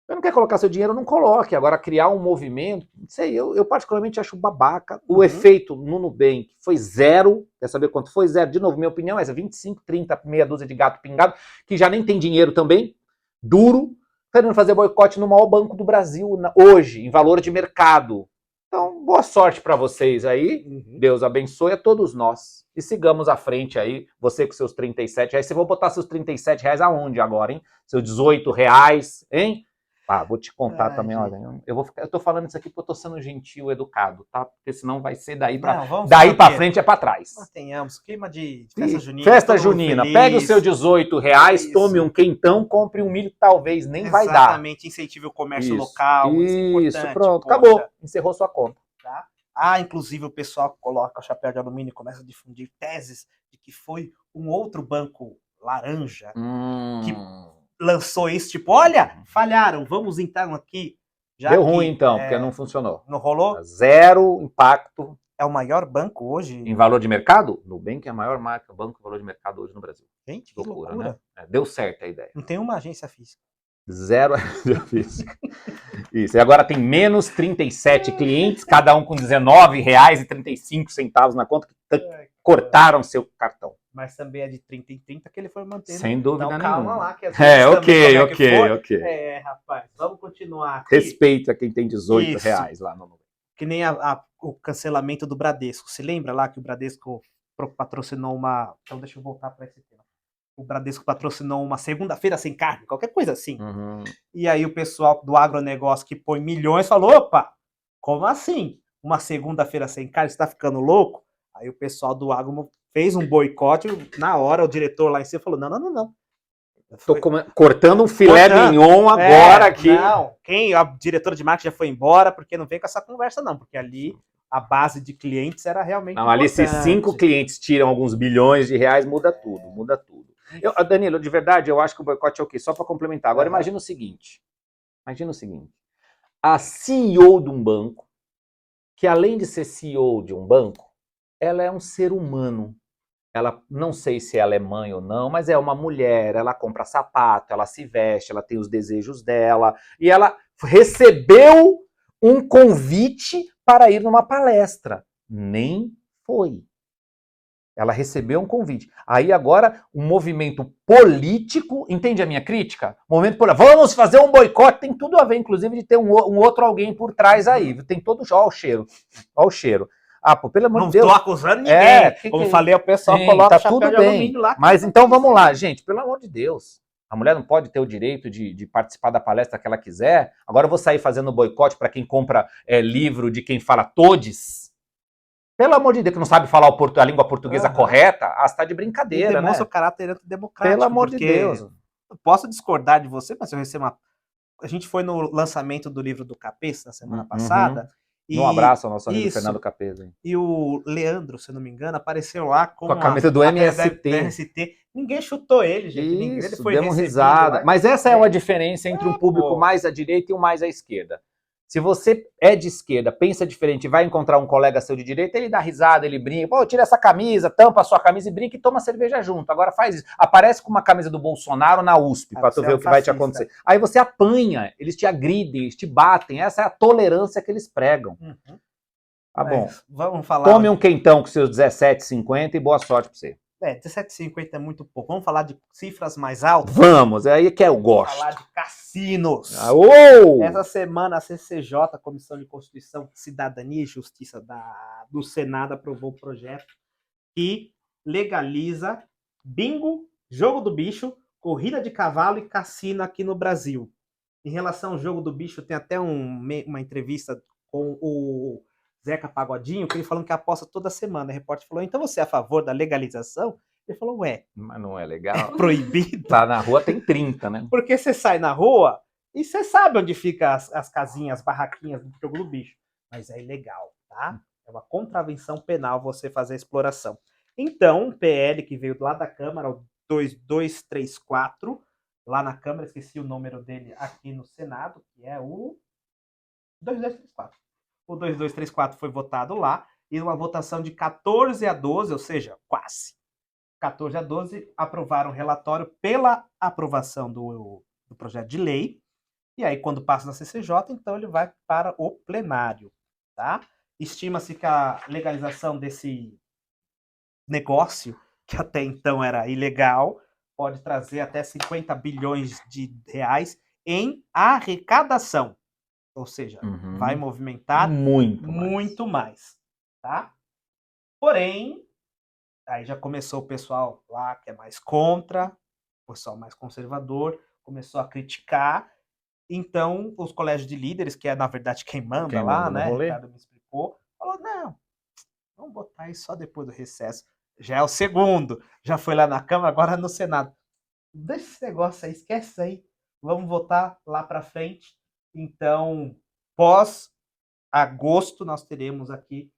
S2: Você não quer colocar seu dinheiro, não coloque. Agora, criar um movimento, não sei, eu particularmente acho babaca. O efeito no Nubank foi zero. Quer saber quanto foi? Zero. De novo, minha opinião é essa, 25, 30, meia dúzia de gato pingado, que já nem tem dinheiro também, duro, querendo fazer boicote no maior banco do Brasil hoje, em valor de mercado. Então, boa sorte para vocês aí. Deus abençoe a todos nós. E sigamos à frente aí, você com seus R$37. Você vai botar seus R$37 aonde agora, hein? Seus R$18, hein? Ah, vou te contar também, olha, eu tô falando isso aqui porque eu tô sendo gentil, educado, tá? Porque senão vai ser daí pra frente é pra trás.
S1: Mantenhamos, clima de festa junina.
S2: Festa junina, pega o seu R$18, isso. Tome um quentão, compre um milho que talvez nem vai dar.
S1: Exatamente, incentive o comércio local,
S2: isso é pronto, poxa. Acabou, encerrou sua conta.
S1: Tá? Inclusive o pessoal que coloca o chapéu de alumínio e começa a difundir teses de que foi um outro banco laranja que lançou isso, tipo, olha, falharam, vamos então aqui.
S2: Deu ruim então, porque não funcionou.
S1: Não rolou?
S2: Zero impacto.
S1: É o maior banco hoje?
S2: Em valor de mercado? Nubank é a maior marca, banco de valor de mercado hoje no Brasil.
S1: Gente, que loucura.
S2: Né? Deu certo a ideia.
S1: Não tem uma agência física.
S2: Zero agência física. Isso, e agora tem menos 37 clientes, cada um com R$19,35 na conta, que cortaram seu cartão.
S1: Mas também é de 30 em 30 que ele foi mantendo.
S2: Sem dúvida nenhuma.
S1: Calma lá, que
S2: ok.
S1: Rapaz, vamos continuar aqui.
S2: Respeito a quem tem R$18 lá no...
S1: Que nem o cancelamento do Bradesco. Se lembra lá que o Bradesco patrocinou uma... Então deixa eu voltar para esse tema. o Bradesco patrocinou uma segunda-feira sem carne, qualquer coisa assim. E aí o pessoal do agronegócio que põe milhões falou, opa, como assim? Uma segunda-feira sem carne, você tá ficando louco? Aí o pessoal do agro fez um boicote, na hora o diretor lá em cima falou, não.
S2: Tô cortando um filé mignon agora aqui.
S1: Não, a diretora de marketing já foi embora, porque não vem com essa conversa não, porque ali a base de clientes era realmente
S2: não, ali se 5 clientes tiram alguns bilhões de reais, muda tudo, muda tudo. Danilo, de verdade, eu acho que o boicote é o quê? Só para complementar. Agora imagina o seguinte, a CEO de um banco, que além de ser CEO de um banco, ela é um ser humano. Ela, não sei se ela é mãe ou não, mas é uma mulher, ela compra sapato, ela se veste, ela tem os desejos dela, e ela recebeu um convite para ir numa palestra. Nem foi. Ela recebeu um convite. Aí agora, um movimento político, entende a minha crítica? Movimento político, vamos fazer um boicote, tem tudo a ver, inclusive, de ter um outro alguém por trás aí. Tem todo, ó o cheiro, ó o cheiro. Ah, pô, pelo amor de Deus.
S1: Não estou acusando ninguém. Como falei, o pessoal coloca
S2: tá
S1: o chapéu
S2: tudo
S1: de
S2: bem.
S1: alumínio lá.
S2: Mas então vamos lá, gente, pelo amor de Deus. A mulher não pode ter o direito de participar da palestra que ela quiser. Agora eu vou sair fazendo boicote para quem compra livro de quem fala todes. Pelo amor de Deus, que não sabe falar a língua portuguesa correta, você tá de brincadeira, né?
S1: Demonstra o caráter antidemocrático.
S2: Pelo amor de Deus.
S1: Eu posso discordar de você, mas eu recebo A gente foi no lançamento do livro do Capês na semana passada.
S2: Um abraço ao nosso amigo Fernando Capês. Hein?
S1: E o Leandro, se eu não me engano, apareceu lá com
S2: a camisa do MST.
S1: Ninguém chutou ele, gente.
S2: Ele foi deu uma risada. Mas essa é uma diferença entre um público mais à direita e um mais à esquerda. Se você é de esquerda, pensa diferente e vai encontrar um colega seu de direita, ele dá risada, ele brinca, pô, tira essa camisa, tampa a sua camisa e brinca e toma cerveja junto. Agora faz isso. Aparece com uma camisa do Bolsonaro na USP, pra tu ver o que vai te acontecer. Aí você apanha, eles te agridem, eles te batem. Essa é a tolerância que eles pregam. Tá bom.
S1: Vamos falar.
S2: Tome um quentão com seus 17,50 e boa sorte pra você.
S1: 17,50 é muito pouco. Vamos falar de cifras mais altas?
S2: Vamos, é aí que eu gosto.
S1: Vamos falar de cassinos. Essa semana a CCJ, Comissão de Constituição, Cidadania e Justiça do Senado, aprovou o projeto que legaliza bingo, jogo do bicho, corrida de cavalo e cassino aqui no Brasil. Em relação ao jogo do bicho, tem até uma entrevista com o Zeca Pagodinho, que ele falando que aposta toda semana. O repórter falou, então você é a favor da legalização? Ele falou,
S2: mas não é legal.
S1: É proibido.
S2: Tá na rua tem 30, né?
S1: Porque você sai na rua e você sabe onde ficam as casinhas, as barraquinhas do jogo do bicho. Mas é ilegal, tá? É uma contravenção penal você fazer a exploração. Então, um PL que veio lá da Câmara, o 2234, lá na Câmara, esqueci o número dele aqui no Senado, que é o 2234. O 2234 foi votado lá, e uma votação de 14-12, ou seja, quase 14-12, aprovaram o relatório pela aprovação do projeto de lei, e aí quando passa na CCJ, então ele vai para o plenário, tá? Estima-se que a legalização desse negócio, que até então era ilegal, pode trazer até 50 bilhões de reais em arrecadação. Ou seja, vai movimentar muito mais, tá? Porém, aí já começou o pessoal lá que é mais contra, o pessoal mais conservador, começou a criticar. Então, os colégios de líderes, que é na verdade quem manda lá, né? O Ricardo me explicou, falou, não, vamos botar isso só depois do recesso. Já é o segundo, já foi lá na Câmara, agora no Senado. Deixa esse negócio aí, esquece isso aí. Vamos votar lá para frente. Então, pós-agosto, nós teremos aqui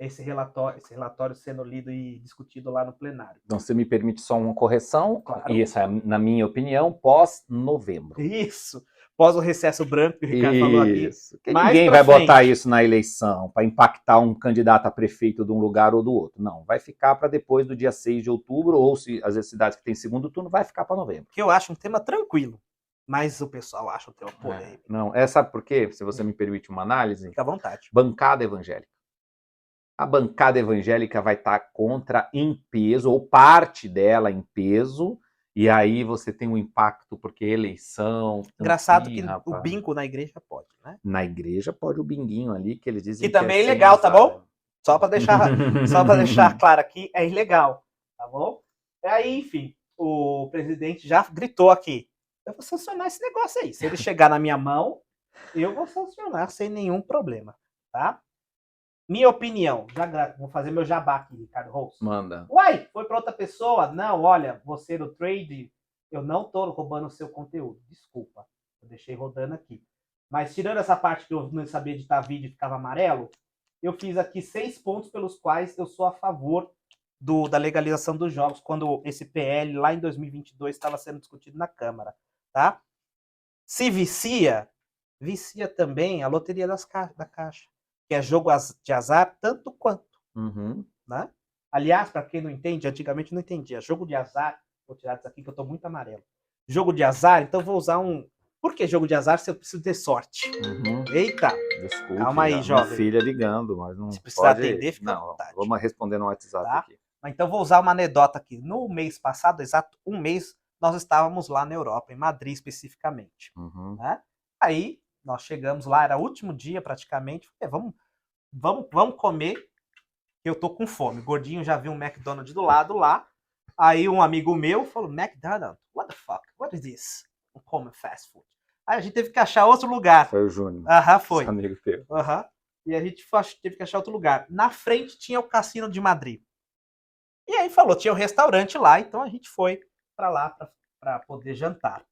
S1: esse relatório sendo lido e discutido lá no plenário.
S2: Então, você me permite só uma correção?
S1: Claro.
S2: E essa é, na minha opinião, pós-novembro.
S1: Isso. Pós o recesso branco que o Ricardo falou aqui.
S2: Ninguém vai botar isso na eleição para impactar um candidato a prefeito de um lugar ou do outro. Não, vai ficar para depois do dia 6 de outubro, ou se as cidades que têm segundo turno, vai ficar para novembro.
S1: Que eu acho um tema tranquilo. Mas o pessoal acha um tema polêmico.
S2: Não, sabe por quê? Se você me permite uma análise.
S1: Fica à vontade.
S2: Bancada evangélica. A bancada evangélica vai estar contra em peso, ou parte dela em peso, e aí você tem um impacto, porque eleição...
S1: Engraçado que o bingo na igreja pode, né?
S2: Na igreja pode o binguinho ali, que eles dizem
S1: que também é ilegal, tá bom? Só para deixar claro aqui, é ilegal, tá bom? Aí, enfim, o presidente já gritou aqui. Eu vou sancionar esse negócio aí. Se ele chegar na minha mão, eu vou sancionar sem nenhum problema, tá? Minha opinião, vou fazer meu jabá aqui, Ricardo Rose.
S2: Manda.
S1: Uai, foi para outra pessoa? Não, olha, você do trade, eu não tô roubando o seu conteúdo. Desculpa, eu deixei rodando aqui. Mas tirando essa parte que eu não sabia editar vídeo e ficava amarelo, eu fiz aqui 6 pontos pelos quais eu sou a favor da legalização dos jogos, quando esse PL lá em 2022 estava sendo discutido na Câmara, tá? Se vicia também a loteria da Caixa, que é jogo de azar tanto quanto, né? Aliás, para quem não entende, antigamente não entendia, jogo de azar, vou tirar isso aqui que eu tô muito amarelo. Jogo de azar, então vou usar um... Por que jogo de azar se eu preciso ter sorte? Eita!
S2: Desculpe,
S1: calma aí, jovem.
S2: Minha filha ligando, mas não
S1: se precisar
S2: pode...
S1: atender, fica
S2: não,
S1: à vontade.
S2: Vamos responder no WhatsApp
S1: tá?
S2: aqui.
S1: Então vou usar uma anedota aqui. No mês passado, exato um mês, nós estávamos lá na Europa, em Madrid especificamente. Né? Aí nós chegamos lá, era o último dia praticamente. Vamos comer, que eu tô com fome. O gordinho já viu um McDonald's do lado lá. Aí um amigo meu falou, McDonald's, what the fuck, what is this? Um common fast food. Aí a gente teve que achar outro lugar.
S2: Foi o Júnior.
S1: Foi.
S2: Esse amigo teu.
S1: E a gente teve que achar outro lugar. Na frente tinha o Cassino de Madrid. E aí falou, tinha um restaurante lá, então a gente foi para lá para poder jantar.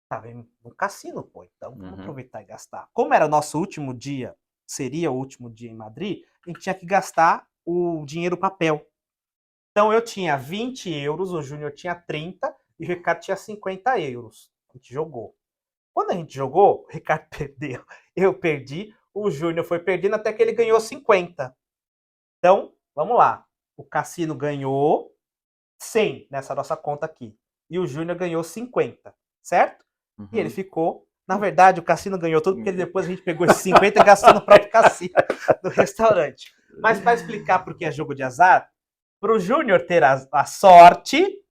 S1: Tava no cassino, pô, então vamos aproveitar e gastar. Como era o nosso último dia, seria o último dia em Madrid, a gente tinha que gastar o dinheiro papel. Então eu tinha 20 euros, o Júnior tinha 30 e o Ricardo tinha 50 euros. A gente jogou. Quando a gente jogou, o Ricardo perdeu, eu perdi, o Júnior foi perdendo até que ele ganhou 50. Então, vamos lá. O Cassino ganhou 100 nessa nossa conta aqui. E o Júnior ganhou 50, certo? E ele ficou... Na verdade, o Cassino ganhou tudo, porque depois a gente pegou esses 50 e gastou no próprio cassino do restaurante. Mas para explicar por que é jogo de azar, para o Júnior ter a sorte,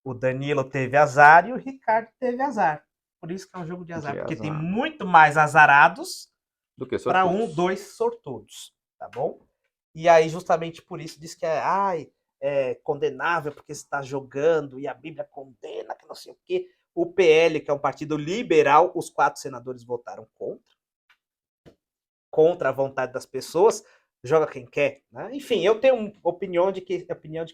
S1: o Danilo teve azar e o Ricardo teve azar. Por isso que é um jogo de azar, porque tem muito mais azarados
S2: do que
S1: para 2 sortudos, tá bom? E aí, justamente por isso, diz que é condenável porque você está jogando e a Bíblia condena, que não sei o quê. O PL, que é um partido liberal, os 4 senadores votaram contra a vontade das pessoas, joga quem quer, né? Enfim, eu tenho opinião de que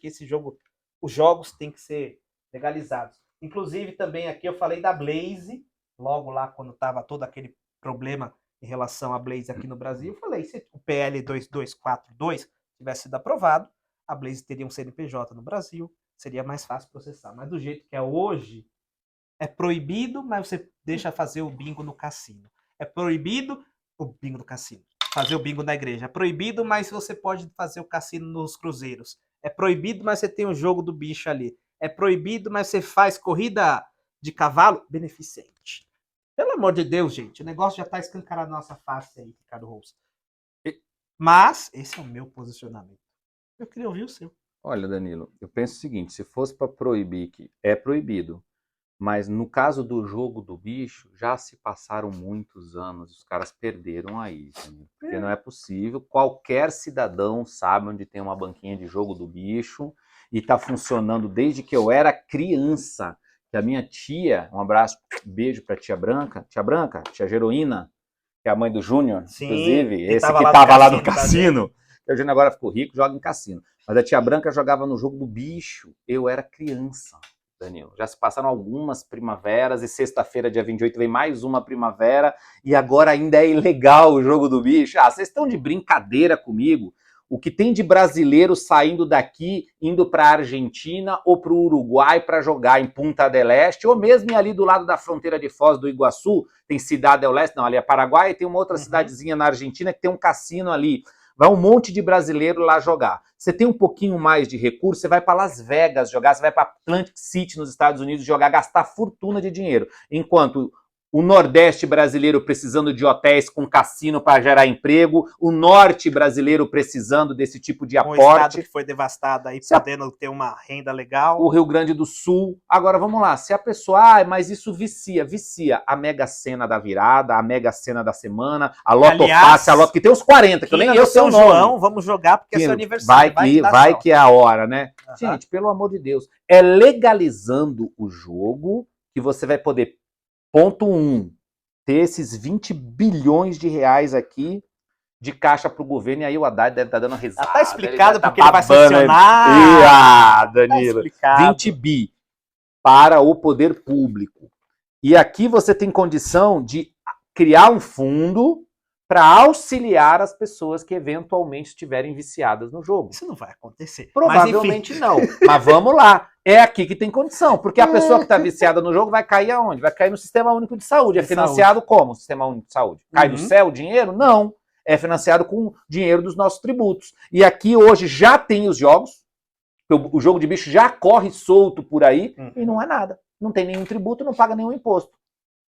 S1: esse jogo, os jogos têm que ser legalizados. Inclusive, também aqui eu falei da Blaze, logo lá quando estava todo aquele problema em relação à Blaze aqui no Brasil, eu falei, se o PL 2242 tivesse sido aprovado, a Blaze teria um CNPJ no Brasil, seria mais fácil processar. Mas do jeito que é hoje, é proibido, mas você deixa fazer o bingo no cassino. É proibido o bingo no cassino. Fazer o bingo na igreja. É proibido, mas você pode fazer o cassino nos cruzeiros. É proibido, mas você tem o jogo do bicho ali. É proibido, mas você faz corrida de cavalo beneficente. Pelo amor de Deus, gente. O negócio já está escancarado na nossa face aí, Ricardo Rose. Mas esse é o meu posicionamento. Eu queria ouvir o seu.
S2: Olha, Danilo, eu penso o seguinte, se fosse para proibir, que é proibido, mas no caso do jogo do bicho, já se passaram muitos anos, os caras perderam aí, porque não é possível, qualquer cidadão sabe onde tem uma banquinha de jogo do bicho e tá funcionando desde que eu era criança, que a minha tia, um abraço, beijo pra tia Branca, tia Geroína, que é a mãe do Júnior, inclusive, esse que tava lá no cassino, o Júnior agora ficou rico, joga em cassino, mas a tia Branca jogava no jogo do bicho, eu era criança. Danilo, já se passaram algumas primaveras e sexta-feira, dia 28, vem mais uma primavera e agora ainda é ilegal o jogo do bicho. Ah, vocês estão de brincadeira comigo? O que tem de brasileiro saindo daqui, indo para a Argentina ou para o Uruguai para jogar em Punta del Este, ou mesmo ali do lado da fronteira de Foz do Iguaçu, tem Cidade del Este, não, ali é Paraguai, tem uma outra cidadezinha na Argentina que tem um cassino ali. Vai um monte de brasileiro lá jogar. Você tem um pouquinho mais de recurso, você vai para Las Vegas jogar, você vai para Atlantic City nos Estados Unidos jogar, gastar fortuna de dinheiro. Enquanto o Nordeste brasileiro precisando de hotéis com cassino para gerar emprego, o Norte brasileiro precisando desse tipo de aporte.
S1: Um estado que foi devastado aí, podendo ter uma renda legal.
S2: O Rio Grande do Sul. Agora, vamos lá, se a pessoa, mas isso vicia a Mega Sena da virada, a Mega Sena da semana, a Loto Fácil, a Loto, que tem uns 40, que eu nem eu sei o nome.
S1: João, vamos jogar porque é seu aniversário.
S2: Vai que é a hora, né? Gente, pelo amor de Deus, é legalizando o jogo que você vai poder, ponto 1, ter esses 20 bilhões de reais aqui de caixa para o governo, e aí o Haddad deve estar dando risada.
S1: Tá explicado porque ele vai sancionar.
S2: Danilo, 20 bi para o poder público. E aqui você tem condição de criar um fundo para auxiliar as pessoas que eventualmente estiverem viciadas no jogo.
S1: Isso não vai acontecer.
S2: Provavelmente não. Mas vamos lá. É aqui que tem condição. Porque a pessoa que está viciada no jogo vai cair aonde? Vai cair no Sistema Único de Saúde. É financiado como o Sistema Único de Saúde? Cai do céu o dinheiro? Não. É financiado com dinheiro dos nossos tributos. E aqui hoje já tem os jogos. O jogo de bicho já corre solto por aí e não é nada. Não tem nenhum tributo, não paga nenhum imposto.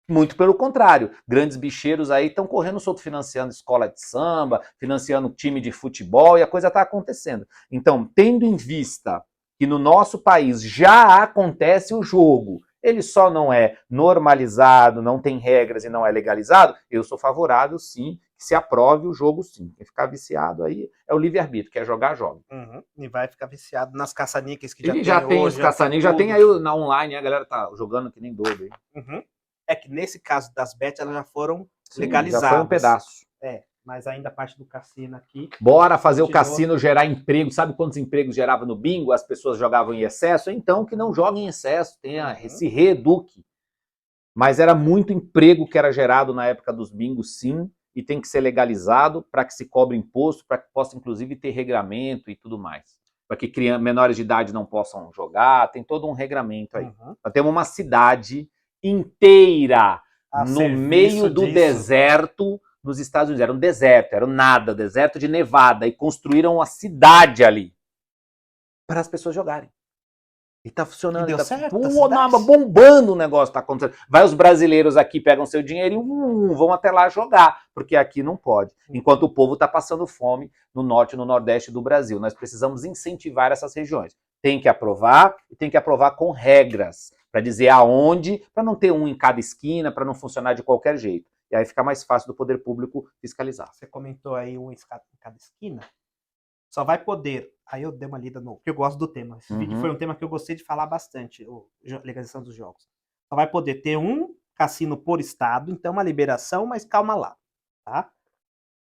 S2: Muito pelo contrário, grandes bicheiros aí estão correndo solto, financiando escola de samba, financiando time de futebol, e a coisa está acontecendo. Então, tendo em vista que no nosso país já acontece o jogo, ele só não é normalizado, não tem regras e não é legalizado, eu sou favorável, sim, que se aprove o jogo, sim. Quem ficar viciado aí é o livre-arbítrio, quer jogar, joga.
S1: E vai ficar viciado nas caça-níqueis que
S2: já tem hoje. Os caça-níqueis, já tem aí na online, a galera tá jogando que nem doido aí.
S1: É que nesse caso das bets, elas já foram legalizadas.
S2: Já foi um pedaço.
S1: Mas ainda a parte do cassino aqui...
S2: Bora fazer o cassino gerar emprego. Sabe quantos empregos gerava no bingo? As pessoas jogavam em excesso? Então, que não joguem em excesso, se reeduque. Mas era muito emprego que era gerado na época dos bingos, sim, e tem que ser legalizado para que se cobre imposto, para que possa, inclusive, ter regramento e tudo mais. Para que menores de idade não possam jogar, tem todo um regramento aí. Nós temos uma cidade inteira no meio do deserto nos Estados Unidos. Era um deserto, era um nada, deserto de Nevada, e construíram uma cidade ali para as pessoas jogarem. E tá funcionando,
S1: deu certo,
S2: bombando o negócio, tá acontecendo. Vai os brasileiros aqui, pegam seu dinheiro e vão até lá jogar, porque aqui não pode. Enquanto o povo tá passando fome no norte e no nordeste do Brasil. Nós precisamos incentivar essas regiões. Tem que aprovar, e tem que aprovar com regras, para dizer aonde, para não ter um em cada esquina, para não funcionar de qualquer jeito. E aí fica mais fácil do poder público fiscalizar.
S1: Você comentou aí um em cada esquina. Só vai poder... Aí eu dei uma lida no... Porque eu gosto do tema. Esse vídeo foi um tema que eu gostei de falar bastante. A legalização dos jogos. Só vai poder ter um cassino por estado. Então, uma liberação, mas calma lá. Tá?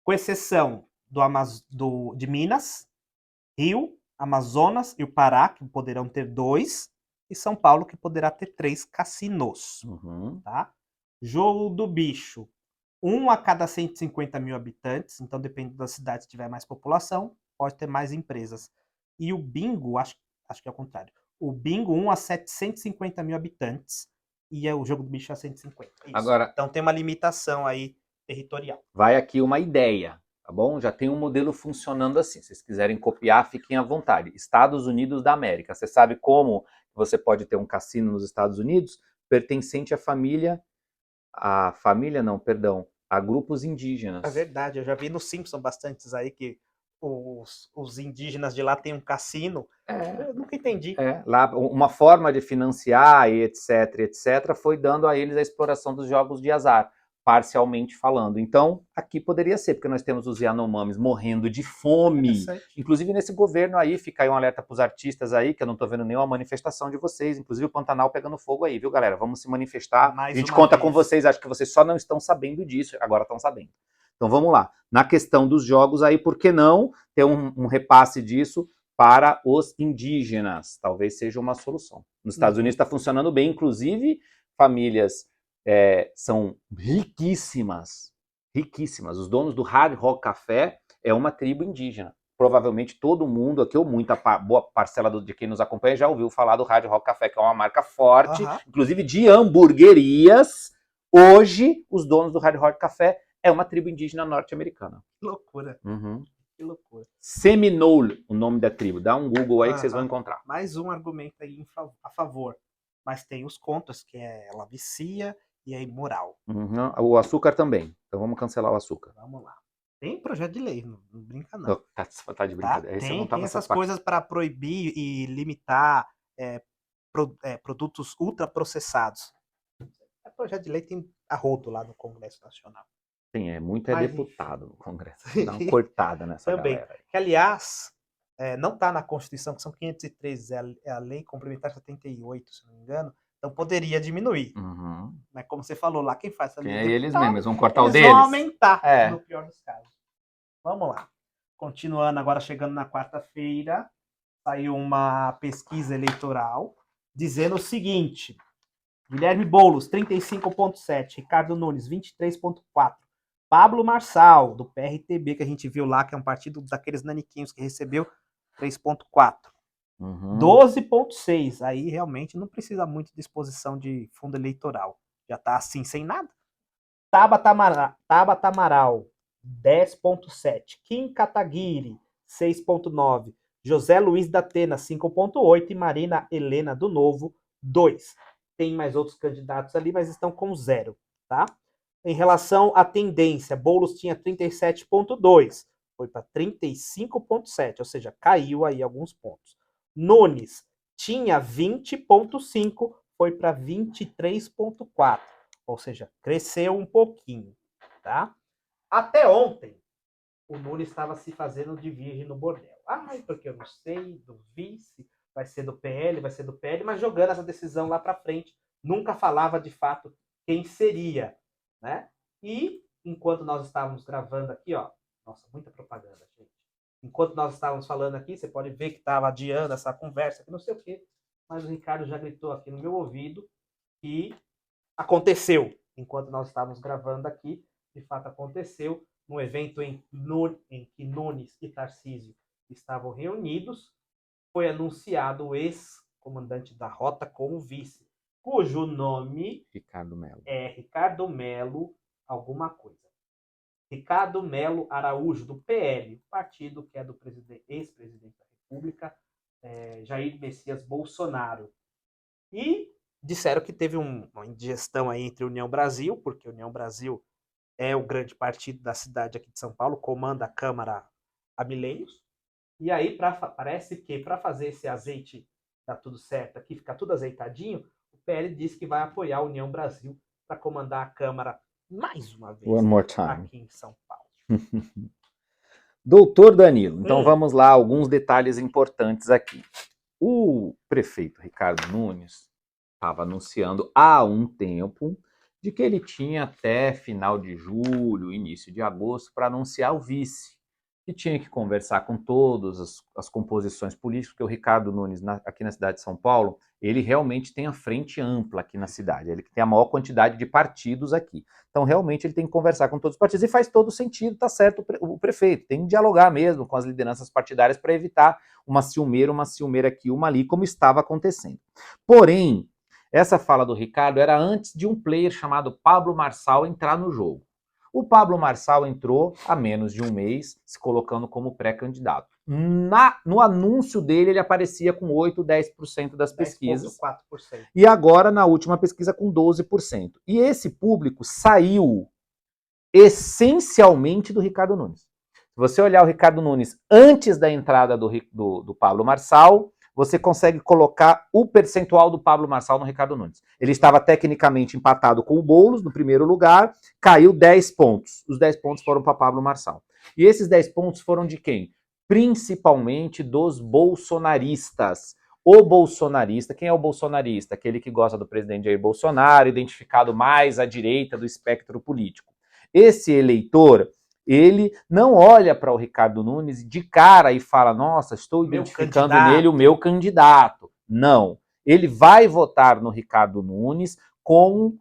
S1: Com exceção de Minas, Rio, Amazonas e o Pará, que poderão ter 2. E São Paulo, que poderá ter 3 cassinos. Tá? Jogo do bicho. 1 a cada 150 mil habitantes. Então, dependendo da cidade, se tiver mais população, pode ter mais empresas. E o bingo, acho que é o contrário. O bingo, 1 a 750 mil habitantes. E o jogo do bicho a 150.
S2: Agora,
S1: então tem uma limitação aí territorial.
S2: Vai aqui uma ideia, tá bom? Já tem um modelo funcionando assim. Se vocês quiserem copiar, fiquem à vontade. Estados Unidos da América. Você sabe como você pode ter um cassino nos Estados Unidos pertencente à família... a grupos indígenas.
S1: É verdade, eu já vi no Simpsons bastantes aí que os indígenas de lá têm um cassino. Eu nunca entendi.
S2: Lá, uma forma de financiar e etc, foi dando a eles a exploração dos jogos de azar, parcialmente falando. Então, aqui poderia ser, porque nós temos os Yanomamis morrendo de fome. Inclusive, nesse governo aí, fica aí um alerta para os artistas aí, que eu não estou vendo nenhuma manifestação de vocês, inclusive o Pantanal pegando fogo aí, viu, galera? Vamos se manifestar. A gente conta com vocês, acho que vocês só não estão sabendo disso, agora estão sabendo. Então, vamos lá. Na questão dos jogos aí, por que não ter um repasse disso para os indígenas? Talvez seja uma solução. Nos Estados Unidos está funcionando bem, inclusive famílias são riquíssimas, riquíssimas. Os donos do Hard Rock Café é uma tribo indígena. Provavelmente todo mundo aqui, ou muita boa parcela de quem nos acompanha, já ouviu falar do Hard Rock Café, que é uma marca forte, inclusive de hamburguerias. Hoje, os donos do Hard Rock Café é uma tribo indígena norte-americana.
S1: Que loucura. Que loucura.
S2: Seminole, o nome da tribo. Dá um Google aí que vocês vão encontrar.
S1: Mais um argumento aí a favor. Mas tem os contras, que ela vicia e é imoral.
S2: Uhum. O açúcar também. Então vamos cancelar o açúcar.
S1: Vamos lá. Tem projeto de lei, não brinca não.
S2: Tá de brincadeira.
S1: Tem essas coisas para proibir e limitar produtos ultraprocessados. O projeto de lei tem a rodo lá no Congresso Nacional.
S2: Sim, muito
S1: Mas,
S2: deputado no Congresso. Dá uma cortada nessa
S1: também.
S2: galera aí.
S1: Que, aliás, não está na Constituição, que são 513, é a Lei Complementar 78, se não me engano, então poderia diminuir.
S2: Uhum.
S1: Mas como você falou lá, quem faz essa lei?
S2: É eles mesmos, eles vão cortar o deles.
S1: Eles vão aumentar, no pior dos casos. Vamos lá. Continuando, agora chegando na quarta-feira, saiu uma pesquisa eleitoral dizendo o seguinte: Guilherme Boulos, 35,7%, Ricardo Nunes, 23,4%, Pablo Marçal, do PRTB, que a gente viu lá, que é um partido daqueles naniquinhos que recebeu 3,4%. 12,6%. Aí realmente não precisa muito de exposição de fundo eleitoral. Já está assim, sem nada. Tabata Amaral, 10,7%. Kim Kataguiri, 6,9%. José Luiz da Atena, 5,8%. E Marina Helena do Novo, 2%. Tem mais outros candidatos ali, mas estão com 0%. Tá? Em relação à tendência, Boulos tinha 37,2%. Foi para 35,7%. Ou seja, caiu aí alguns pontos. Nunes tinha 20,5%. Foi para 23,4%. Ou seja, cresceu um pouquinho, tá? Até ontem, o Nunes estava se fazendo de virgem no bordel. Ai, porque eu não sei, do vice, vai ser do PL, mas jogando essa decisão lá para frente, nunca falava de fato quem seria, né? E enquanto nós estávamos gravando aqui, ó, nossa, muita propaganda, gente. Enquanto nós estávamos falando aqui, você pode ver que estava adiando essa conversa, que não sei o quê, mas o Ricardo já gritou aqui no meu ouvido que aconteceu, enquanto nós estávamos gravando aqui, de fato aconteceu, no evento em que Nunes e Tarcísio estavam reunidos, foi anunciado o ex-comandante da rota como vice, cujo nome é Ricardo Melo alguma coisa. Ricardo Melo Araújo, do PL, partido que é do ex-presidente da República, Jair Messias Bolsonaro. E disseram que teve uma indigestão aí entre União Brasil, porque União Brasil é o grande partido da cidade aqui de São Paulo, comanda a Câmara há milênios. E aí parece que para fazer esse azeite dar tudo certo aqui, ficar tudo azeitadinho, o PL disse que vai apoiar a União Brasil para comandar a Câmara mais uma vez aqui em São Paulo.
S2: Doutor Danilo, então vamos lá, alguns detalhes importantes aqui. O prefeito Ricardo Nunes estava anunciando há um tempo de que ele tinha até final de julho, início de agosto, para anunciar o vice, que tinha que conversar com todas as composições políticas, porque o Ricardo Nunes, aqui na cidade de São Paulo, ele realmente tem a frente ampla aqui na cidade, ele tem a maior quantidade de partidos aqui. Então, realmente, ele tem que conversar com todos os partidos, e faz todo sentido, tá certo, o prefeito tem que dialogar mesmo com as lideranças partidárias para evitar uma ciumeira aqui, uma ali, como estava acontecendo. Porém, essa fala do Ricardo era antes de um player chamado Pablo Marçal entrar no jogo. O Pablo Marçal entrou há menos de um mês, se colocando como pré-candidato. No anúncio dele, ele aparecia com 8%, 10% das pesquisas.
S1: 10,4%.
S2: E agora, na última pesquisa, com 12%. E esse público saiu essencialmente do Ricardo Nunes. Se você olhar o Ricardo Nunes antes da entrada do Pablo Marçal, você consegue colocar o percentual do Pablo Marçal no Ricardo Nunes. Ele estava tecnicamente empatado com o Boulos no primeiro lugar, caiu 10 pontos. Os 10 pontos foram para Pablo Marçal. E esses 10 pontos foram de quem? Principalmente dos bolsonaristas. O bolsonarista, quem é o bolsonarista? Aquele que gosta do presidente Jair Bolsonaro, identificado mais à direita do espectro político. Esse eleitor, ele não olha para o Ricardo Nunes de cara e fala, nossa, estou identificando nele o meu candidato. Não. Ele vai votar no Ricardo Nunes com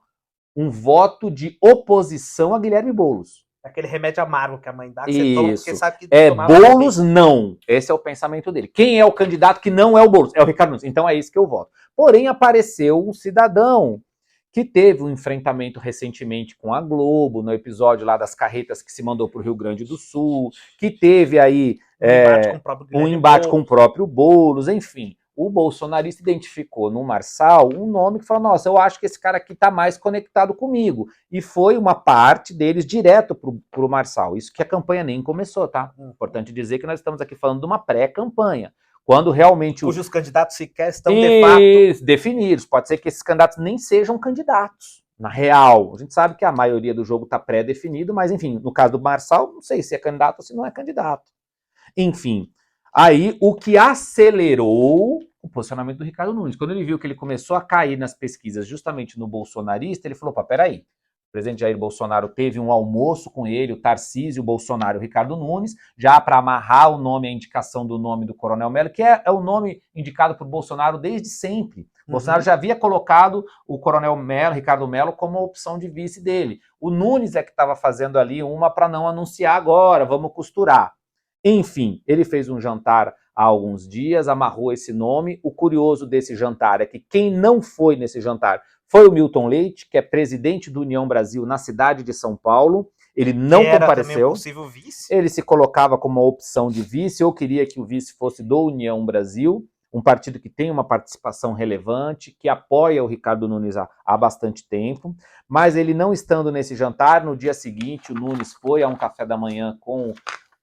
S2: um voto de oposição a Guilherme Boulos.
S1: Aquele remédio amargo que a mãe dá, que
S2: você
S1: toma porque sabe que
S2: Boulos não. Esse é o pensamento dele. Quem é o candidato que não é o Boulos? É o Ricardo Nunes. Então é isso que eu voto. Porém, apareceu um cidadão que teve um enfrentamento recentemente com a Globo, no episódio lá das carretas que se mandou para o Rio Grande do Sul, que teve aí um embate com o próprio Boulos, enfim. o bolsonarista identificou no Marçal um nome que falou, nossa, eu acho que esse cara aqui está mais conectado comigo. E foi uma parte deles direto para o Marçal. Isso que a campanha nem começou, tá? Importante dizer que nós estamos aqui falando de uma pré-campanha. Quando realmente...
S1: Cujos candidatos sequer estão de fato...
S2: definidos. Pode ser que esses candidatos nem sejam candidatos. Na real, a gente sabe que a maioria do jogo está pré-definido, mas enfim, no caso do Marçal, não sei se é candidato ou se não é candidato. Enfim, aí o que acelerou o posicionamento do Ricardo Nunes, quando ele viu que ele começou a cair nas pesquisas justamente no bolsonarista, ele falou, opa, peraí, o presidente Jair Bolsonaro teve um almoço com ele, o Tarcísio, o Bolsonaro e o Ricardo Nunes, já para amarrar o nome, a indicação do nome do Coronel Mello, que é o nome indicado por Bolsonaro desde sempre. Bolsonaro já havia colocado o Coronel Mello, Ricardo Mello, como a opção de vice dele. O Nunes é que estava fazendo ali uma para não anunciar agora, vamos costurar. Enfim, ele fez um jantar há alguns dias, amarrou esse nome. O curioso desse jantar é que quem não foi nesse jantar foi o Milton Leite, que é presidente do União Brasil na cidade de São Paulo. Ele não compareceu.
S1: Possível vice.
S2: Ele se colocava como uma opção de vice, ou queria que o vice fosse do União Brasil, um partido que tem uma participação relevante, que apoia o Ricardo Nunes há bastante tempo, mas ele não estando nesse jantar, no dia seguinte o Nunes foi a um café da manhã com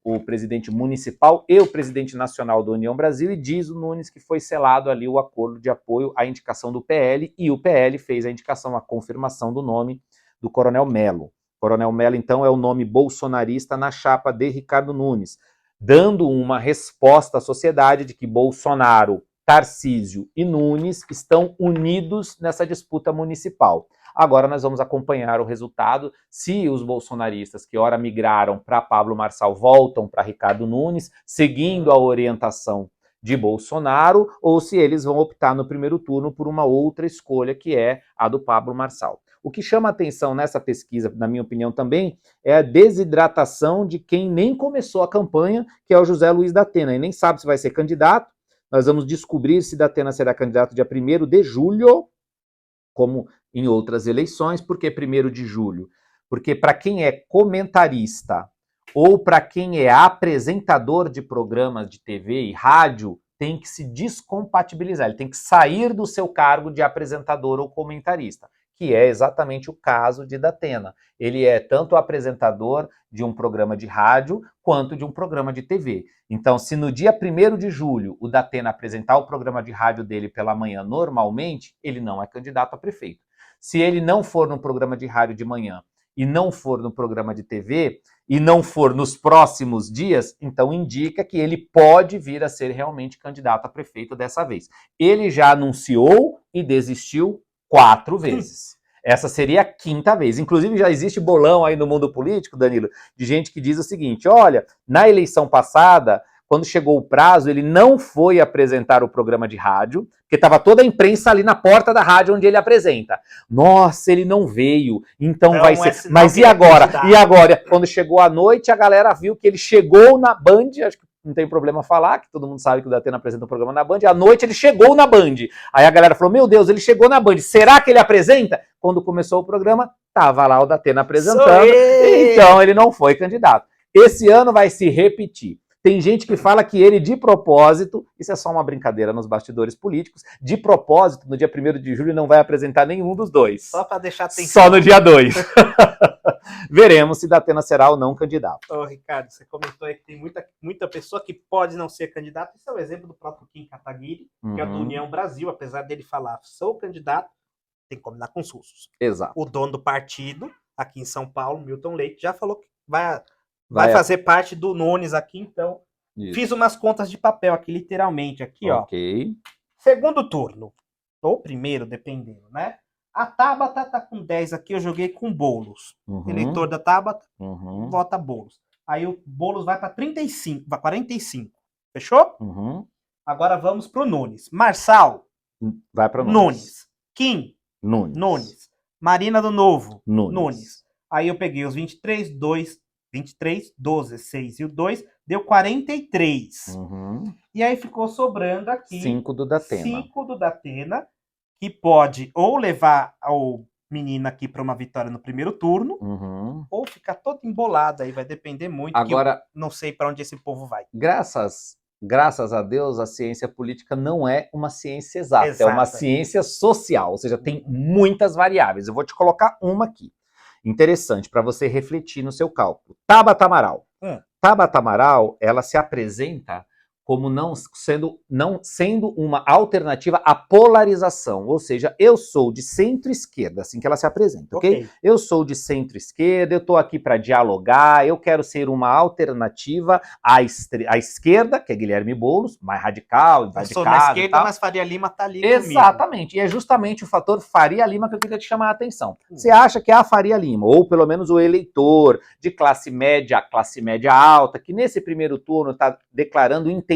S2: o presidente municipal e o presidente nacional da União Brasil, e diz o Nunes que foi selado ali o acordo de apoio à indicação do PL, e o PL fez a indicação, a confirmação do nome do Coronel Mello. Coronel Mello, então, é o nome bolsonarista na chapa de Ricardo Nunes, dando uma resposta à sociedade de que Bolsonaro, Tarcísio e Nunes estão unidos nessa disputa municipal. Agora nós vamos acompanhar o resultado, se os bolsonaristas que ora migraram para Pablo Marçal voltam para Ricardo Nunes, seguindo a orientação de Bolsonaro, ou se eles vão optar no primeiro turno por uma outra escolha, que é a do Pablo Marçal. O que chama atenção nessa pesquisa, na minha opinião também, é a desidratação de quem nem começou a campanha, que é o José Luiz da Atena, e nem sabe se vai ser candidato. Nós vamos descobrir se da Atena será candidato dia 1º de julho, como em outras eleições. Por que 1º de julho? Porque para quem é comentarista ou para quem é apresentador de programas de TV e rádio, tem que se descompatibilizar, ele tem que sair do seu cargo de apresentador ou comentarista, que é exatamente o caso de Datena. Ele é tanto apresentador de um programa de rádio quanto de um programa de TV. Então, se no dia 1º de julho o Datena apresentar o programa de rádio dele pela manhã normalmente, ele não é candidato a prefeito. Se ele não for no programa de rádio de manhã e não for no programa de TV, e não for nos próximos dias, então indica que ele pode vir a ser realmente candidato a prefeito dessa vez. Ele já anunciou e desistiu 4 vezes. Essa seria a 5ª vez. Inclusive já existe bolão aí no mundo político, Danilo, de gente que diz o seguinte, olha, na eleição passada, quando chegou o prazo, ele não foi apresentar o programa de rádio, porque estava toda a imprensa ali na porta da rádio onde ele apresenta. Nossa, ele não veio, então vai ser... Mas e agora? E agora? Quando chegou a noite, a galera viu que ele chegou na Band, acho que não tem problema falar, que todo mundo sabe que o Datena apresenta um programa na Band, à noite ele chegou na Band. Aí a galera falou, meu Deus, ele chegou na Band, será que ele apresenta? Quando começou o programa, tava lá o Datena apresentando, então ele não foi candidato. Esse ano vai se repetir. Tem gente que fala que ele, de propósito, isso é só uma brincadeira nos bastidores políticos, de propósito, no dia 1º de julho, não vai apresentar nenhum dos dois.
S1: Só para deixar atenção.
S2: Só no dia 2. Veremos se Datena será ou não candidato.
S1: Ô, Ricardo, você comentou aí que tem muita pessoa que pode não ser candidato. Esse é o exemplo do próprio Kim Kataguiri, que é do União Brasil. Apesar dele falar, sou candidato, tem que combinar com os russos.
S2: Exato.
S1: O dono do partido, aqui em São Paulo, Milton Leite, já falou que vai fazer parte do Nunes aqui, então. Isso. Fiz umas contas de papel aqui, literalmente, aqui,
S2: ok.
S1: Segundo turno, ou primeiro, dependendo, né? A Tabata tá com 10 aqui, eu joguei com Boulos. Eleitor da Tabata, vota Boulos. Aí o Boulos vai para 35, para 45. Fechou? Agora vamos pro Nunes. Marçal.
S2: Vai para
S1: Nunes. Kim.
S2: Nunes.
S1: Marina do Novo.
S2: Nunes.
S1: Aí eu peguei os 23, 12, 6 e o 2, deu 43. E aí ficou sobrando aqui
S2: 5 do Datena.
S1: 5 do Datena, que pode ou levar o menino aqui para uma vitória no primeiro turno, ou ficar todo embolado, aí vai depender muito.
S2: Agora,
S1: não sei para onde esse povo vai.
S2: Graças graças a Deus, a ciência política não é uma ciência exata, é uma ciência social, ou seja, tem muitas variáveis. Eu vou te colocar uma aqui, interessante, para você refletir no seu cálculo. Tabata Amaral. Tabata Amaral, ela se apresenta como não sendo uma alternativa à polarização, ou seja, eu sou de centro-esquerda, assim que ela se apresenta, ok? Eu sou de centro-esquerda, eu estou aqui para dialogar, eu quero ser uma alternativa à esquerda, que é Guilherme Boulos, mais radical,
S1: eu sou na esquerda, mas Faria Lima está ali
S2: exatamente, comigo. E é justamente o fator Faria Lima que eu queria te chamar a atenção. Você acha que a Faria Lima, ou pelo menos o eleitor de classe média alta, que nesse primeiro turno está declarando intenção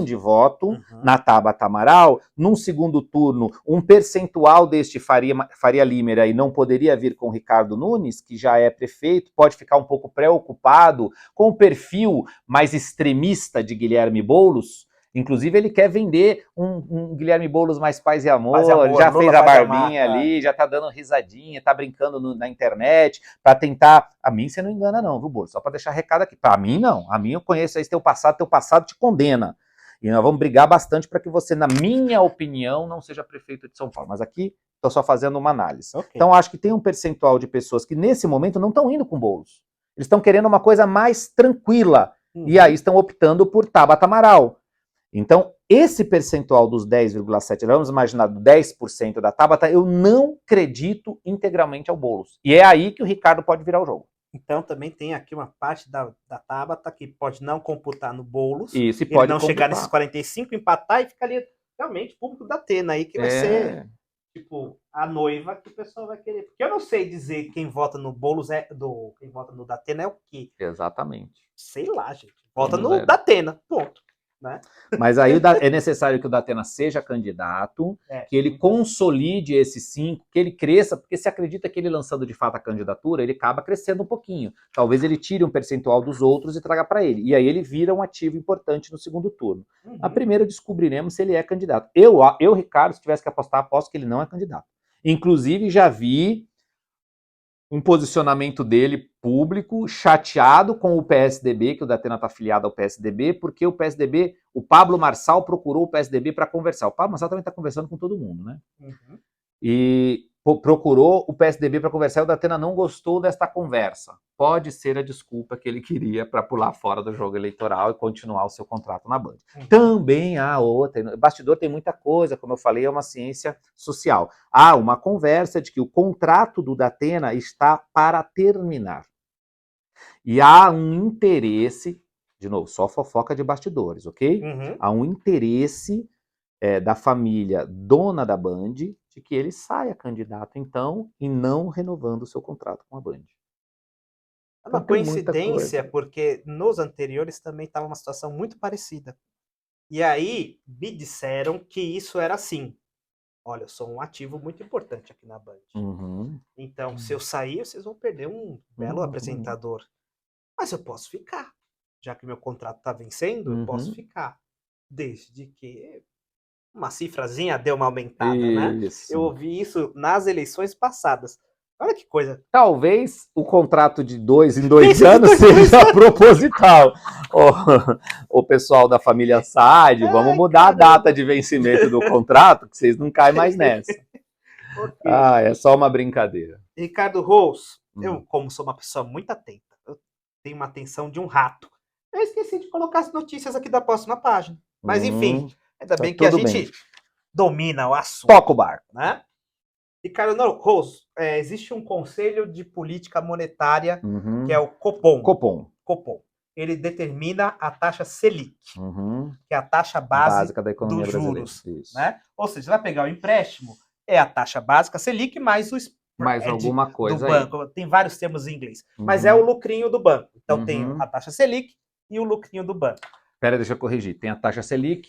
S2: de voto na Tabata Amaral, num segundo turno, um percentual deste Faria Lima aí não poderia vir com o Ricardo Nunes, que já é prefeito, pode ficar um pouco preocupado com o perfil mais extremista de Guilherme Boulos. Inclusive, ele quer vender um Guilherme Boulos mais paz e amor, já Lula fez a barbinha ali, já tá dando risadinha, tá brincando na internet, para tentar... A mim você não engana não, viu, Boulos? Só para deixar recado aqui. Para mim, não. A mim eu conheço aí teu passado te condena. E nós vamos brigar bastante para que você, na minha opinião, não seja prefeito de São Paulo. Mas aqui, estou só fazendo uma análise. Então, acho que tem um percentual de pessoas que, nesse momento, não estão indo com Boulos. Eles estão querendo uma coisa mais tranquila. E aí estão optando por Tabata Amaral. Então, esse percentual dos 10,7%, vamos imaginar 10% da Tabata, eu não acredito integralmente ao Boulos. E é aí que o Ricardo pode virar o jogo.
S1: Então, também tem aqui uma parte da Tabata que pode não computar no Boulos.
S2: Isso, e pode
S1: não chegar nesses 45, empatar e ficar ali, realmente, público da Atena aí, que vai ser, tipo, a noiva que o pessoal vai querer. Porque eu não sei dizer quem vota no Boulos quem vota no Datena é o quê?
S2: Exatamente.
S1: Sei lá, gente. Vota no Datena, ponto. Né?
S2: Mas aí é necessário que o Datena seja candidato, que ele consolide esses 5, que ele cresça, porque se acredita que ele lançando de fato a candidatura, ele acaba crescendo um pouquinho. Talvez ele tire um percentual dos outros e traga para ele. E aí ele vira um ativo importante no segundo turno. Na primeira descobriremos se ele é candidato. Eu, Ricardo, se tivesse que apostar, aposto que ele não é candidato. Inclusive, já vi um posicionamento dele público, chateado com o PSDB, que o Datena está afiliado ao PSDB, porque o PSDB, o Pablo Marçal procurou o PSDB para conversar. O Pablo Marçal também está conversando com todo mundo, né? E procurou o PSDB para conversar e o Datena não gostou desta conversa. Pode ser a desculpa que ele queria para pular fora do jogo eleitoral e continuar o seu contrato na Band. Também há outra. Bastidor tem muita coisa, como eu falei, é uma ciência social. Há uma conversa de que o contrato do Datena está para terminar. E há um interesse, de novo, só fofoca de bastidores, ok? Há um interesse da família dona da Band de que ele saia candidato, então, e não renovando o seu contrato com a Band.
S1: É uma coincidência, porque nos anteriores também estava uma situação muito parecida. E aí, me disseram que isso era assim. Olha, eu sou um ativo muito importante aqui na Band. Então, se eu sair, vocês vão perder um belo apresentador. Mas eu posso ficar. Já que meu contrato está vencendo, eu posso ficar. Desde que uma cifrazinha deu uma aumentada, né? Eu ouvi isso nas eleições passadas. Olha que coisa.
S2: Talvez o contrato de 2 em 2 anos seja proposital. O pessoal da família Saad, vamos mudar a data de vencimento do contrato, que vocês não caem mais nessa. É só uma brincadeira.
S1: Ricardo Rous, eu, como sou uma pessoa muito atenta, eu tenho uma atenção de um rato. Eu esqueci de colocar as notícias aqui da próxima página. Mas enfim, ainda bem que a gente domina o assunto.
S2: Toca o barco.
S1: Né? Ricardo Rous, existe um Conselho de Política Monetária, que é o Copom. Ele determina a taxa Selic, que é a taxa básica da economia dos juros. Né? Ou seja, você vai pegar o empréstimo, é a taxa básica Selic mais o
S2: mais alguma coisa
S1: do banco. Tem vários termos em inglês, mas é o lucrinho do banco. Então tem a taxa Selic e o lucrinho do banco.
S2: Pera, deixa eu corrigir. Tem a taxa Selic.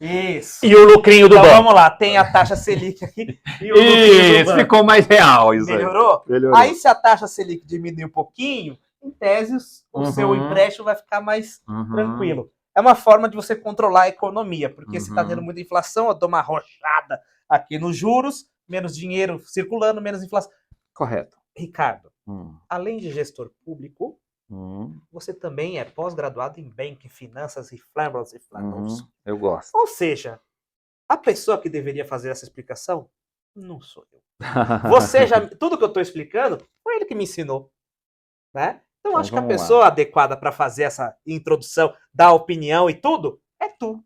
S1: Isso.
S2: E o lucrinho do banco.
S1: Então vamos lá, tem a taxa Selic aqui e o lucrinho do banco.
S2: Ficou mais real isso.
S1: Melhorou? Aí se a taxa Selic diminuir um pouquinho, em tese o seu empréstimo vai ficar mais tranquilo. É uma forma de você controlar a economia, porque se está tendo muita inflação, eu dou uma arrochada aqui nos juros, menos dinheiro circulando, menos inflação.
S2: Correto.
S1: Ricardo, além de gestor público, Você também é pós-graduado em Banking, Finanças e Flambos.
S2: Eu gosto.
S1: Ou seja, a pessoa que deveria fazer essa explicação não sou eu. Você já, tudo que eu estou explicando foi ele que me ensinou, né? Então acho que a pessoa adequada para fazer essa introdução, dar opinião e tudo, é tu.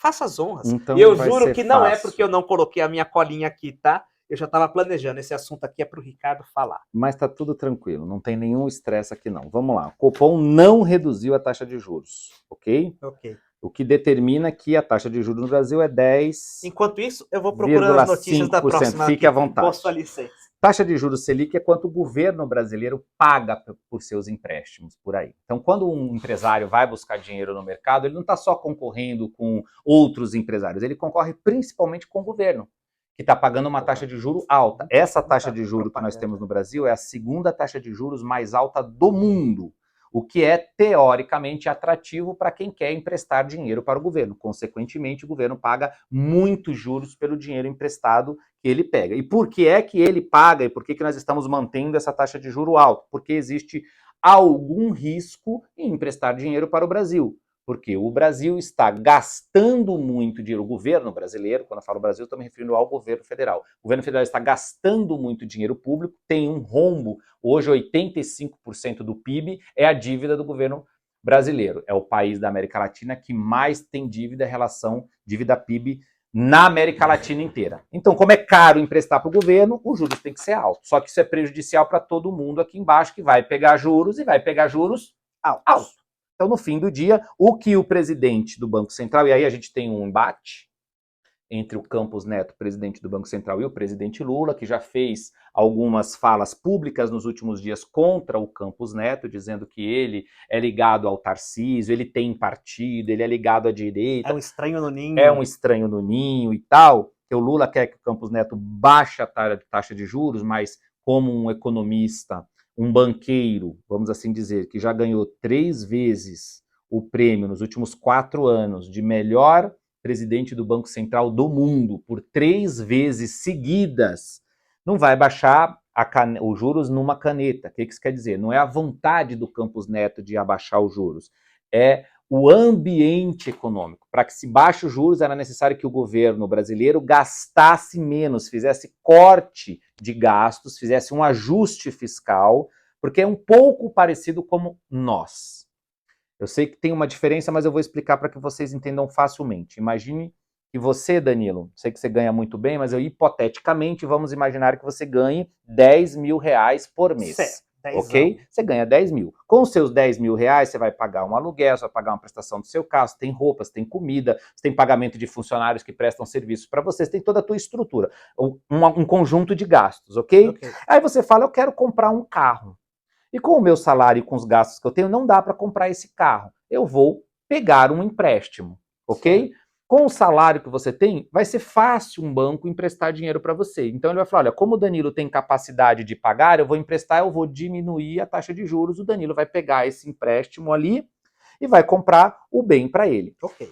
S1: Faça as honras.
S2: Então
S1: e eu juro que não
S2: fácil.
S1: É porque eu não coloquei a minha colinha aqui, tá? Eu já estava planejando, esse assunto aqui é para o Ricardo falar.
S2: Mas tá tudo tranquilo, não tem nenhum estresse aqui não. Vamos lá, o Copom não reduziu a taxa de juros, ok?
S1: Ok.
S2: O que determina que a taxa de juros no Brasil é 10.
S1: Enquanto isso, eu vou procurando as notícias da próxima.
S2: Fique à vontade.
S1: Com sua licença.
S2: Taxa de juros Selic é quanto o governo brasileiro paga por seus empréstimos por aí. Então, quando um empresário vai buscar dinheiro no mercado, ele não está só concorrendo com outros empresários, ele concorre principalmente com o governo, que está pagando uma taxa de juros alta. Essa taxa de juros que nós temos no Brasil é a segunda taxa de juros mais alta do mundo, o que é teoricamente atrativo para quem quer emprestar dinheiro para o governo. Consequentemente, o governo paga muitos juros pelo dinheiro emprestado que ele pega. E por que é que ele paga e por que nós estamos mantendo essa taxa de juro alta? Porque existe algum risco em emprestar dinheiro para o Brasil. Porque o Brasil está gastando muito dinheiro, o governo brasileiro, quando eu falo Brasil, eu estou me referindo ao governo federal. O governo federal está gastando muito dinheiro público, tem um rombo, hoje 85% do PIB é a dívida do governo brasileiro. É o país da América Latina que mais tem dívida em relação dívida-PIB na América Latina inteira. Então, como é caro emprestar para o governo, os juros têm que ser altos. Só que isso é prejudicial para todo mundo aqui embaixo, que vai pegar juros e vai pegar juros altos. Então, no fim do dia, o que o presidente do Banco Central, e aí a gente tem um embate entre o Campos Neto, presidente do Banco Central, e o presidente Lula, que já fez algumas falas públicas nos últimos dias contra o Campos Neto, dizendo que ele é ligado ao Tarcísio, ele tem partido, ele é ligado à direita.
S1: É um estranho no ninho.
S2: É um estranho no ninho e tal. Que o Lula quer que o Campos Neto baixe a taxa de juros, mas como um economista, um banqueiro, vamos assim dizer, que já ganhou 3 vezes o prêmio nos últimos 4 anos de melhor presidente do Banco Central do mundo por 3 vezes seguidas, não vai baixar os juros numa caneta. O que isso quer dizer? Não é a vontade do Campos Neto de abaixar os juros, é o ambiente econômico. Para que se baixe os juros, era necessário que o governo brasileiro gastasse menos, fizesse corte de gastos, fizesse um ajuste fiscal, porque é um pouco parecido como nós. Eu sei que tem uma diferença, mas eu vou explicar para que vocês entendam facilmente. Imagine que você, Danilo, sei que você ganha muito bem, mas hipoteticamente vamos imaginar que você ganhe 10 mil reais por mês.
S1: Certo.
S2: Ok? Você ganha 10 mil. Com os seus 10 mil reais, você vai pagar um aluguel, você vai pagar uma prestação do seu carro, você tem roupas, tem comida, você tem pagamento de funcionários que prestam serviços para você, você tem toda a tua estrutura, um conjunto de gastos, ok? Aí você fala, eu quero comprar um carro. E com o meu salário e com os gastos que eu tenho, não dá para comprar esse carro. Eu vou pegar um empréstimo, ok? Com o salário que você tem, vai ser fácil um banco emprestar dinheiro para você. Então ele vai falar, olha, como o Danilo tem capacidade de pagar, eu vou emprestar, eu vou diminuir a taxa de juros, o Danilo vai pegar esse empréstimo ali e vai comprar o bem para ele.
S1: Ok.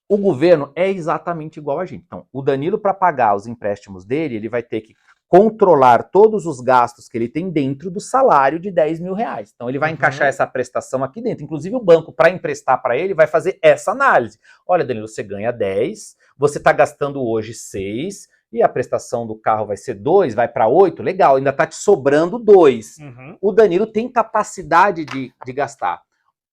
S2: O governo é exatamente igual a gente. Então, o Danilo, para pagar os empréstimos dele, ele vai ter que controlar todos os gastos que ele tem dentro do salário de 10 mil reais. Então ele vai encaixar essa prestação aqui dentro. Inclusive o banco, para emprestar para ele, vai fazer essa análise. Olha, Danilo, você ganha 10, você está gastando hoje 6, e a prestação do carro vai ser 2, vai para 8, legal, ainda está te sobrando 2. O Danilo tem capacidade de gastar.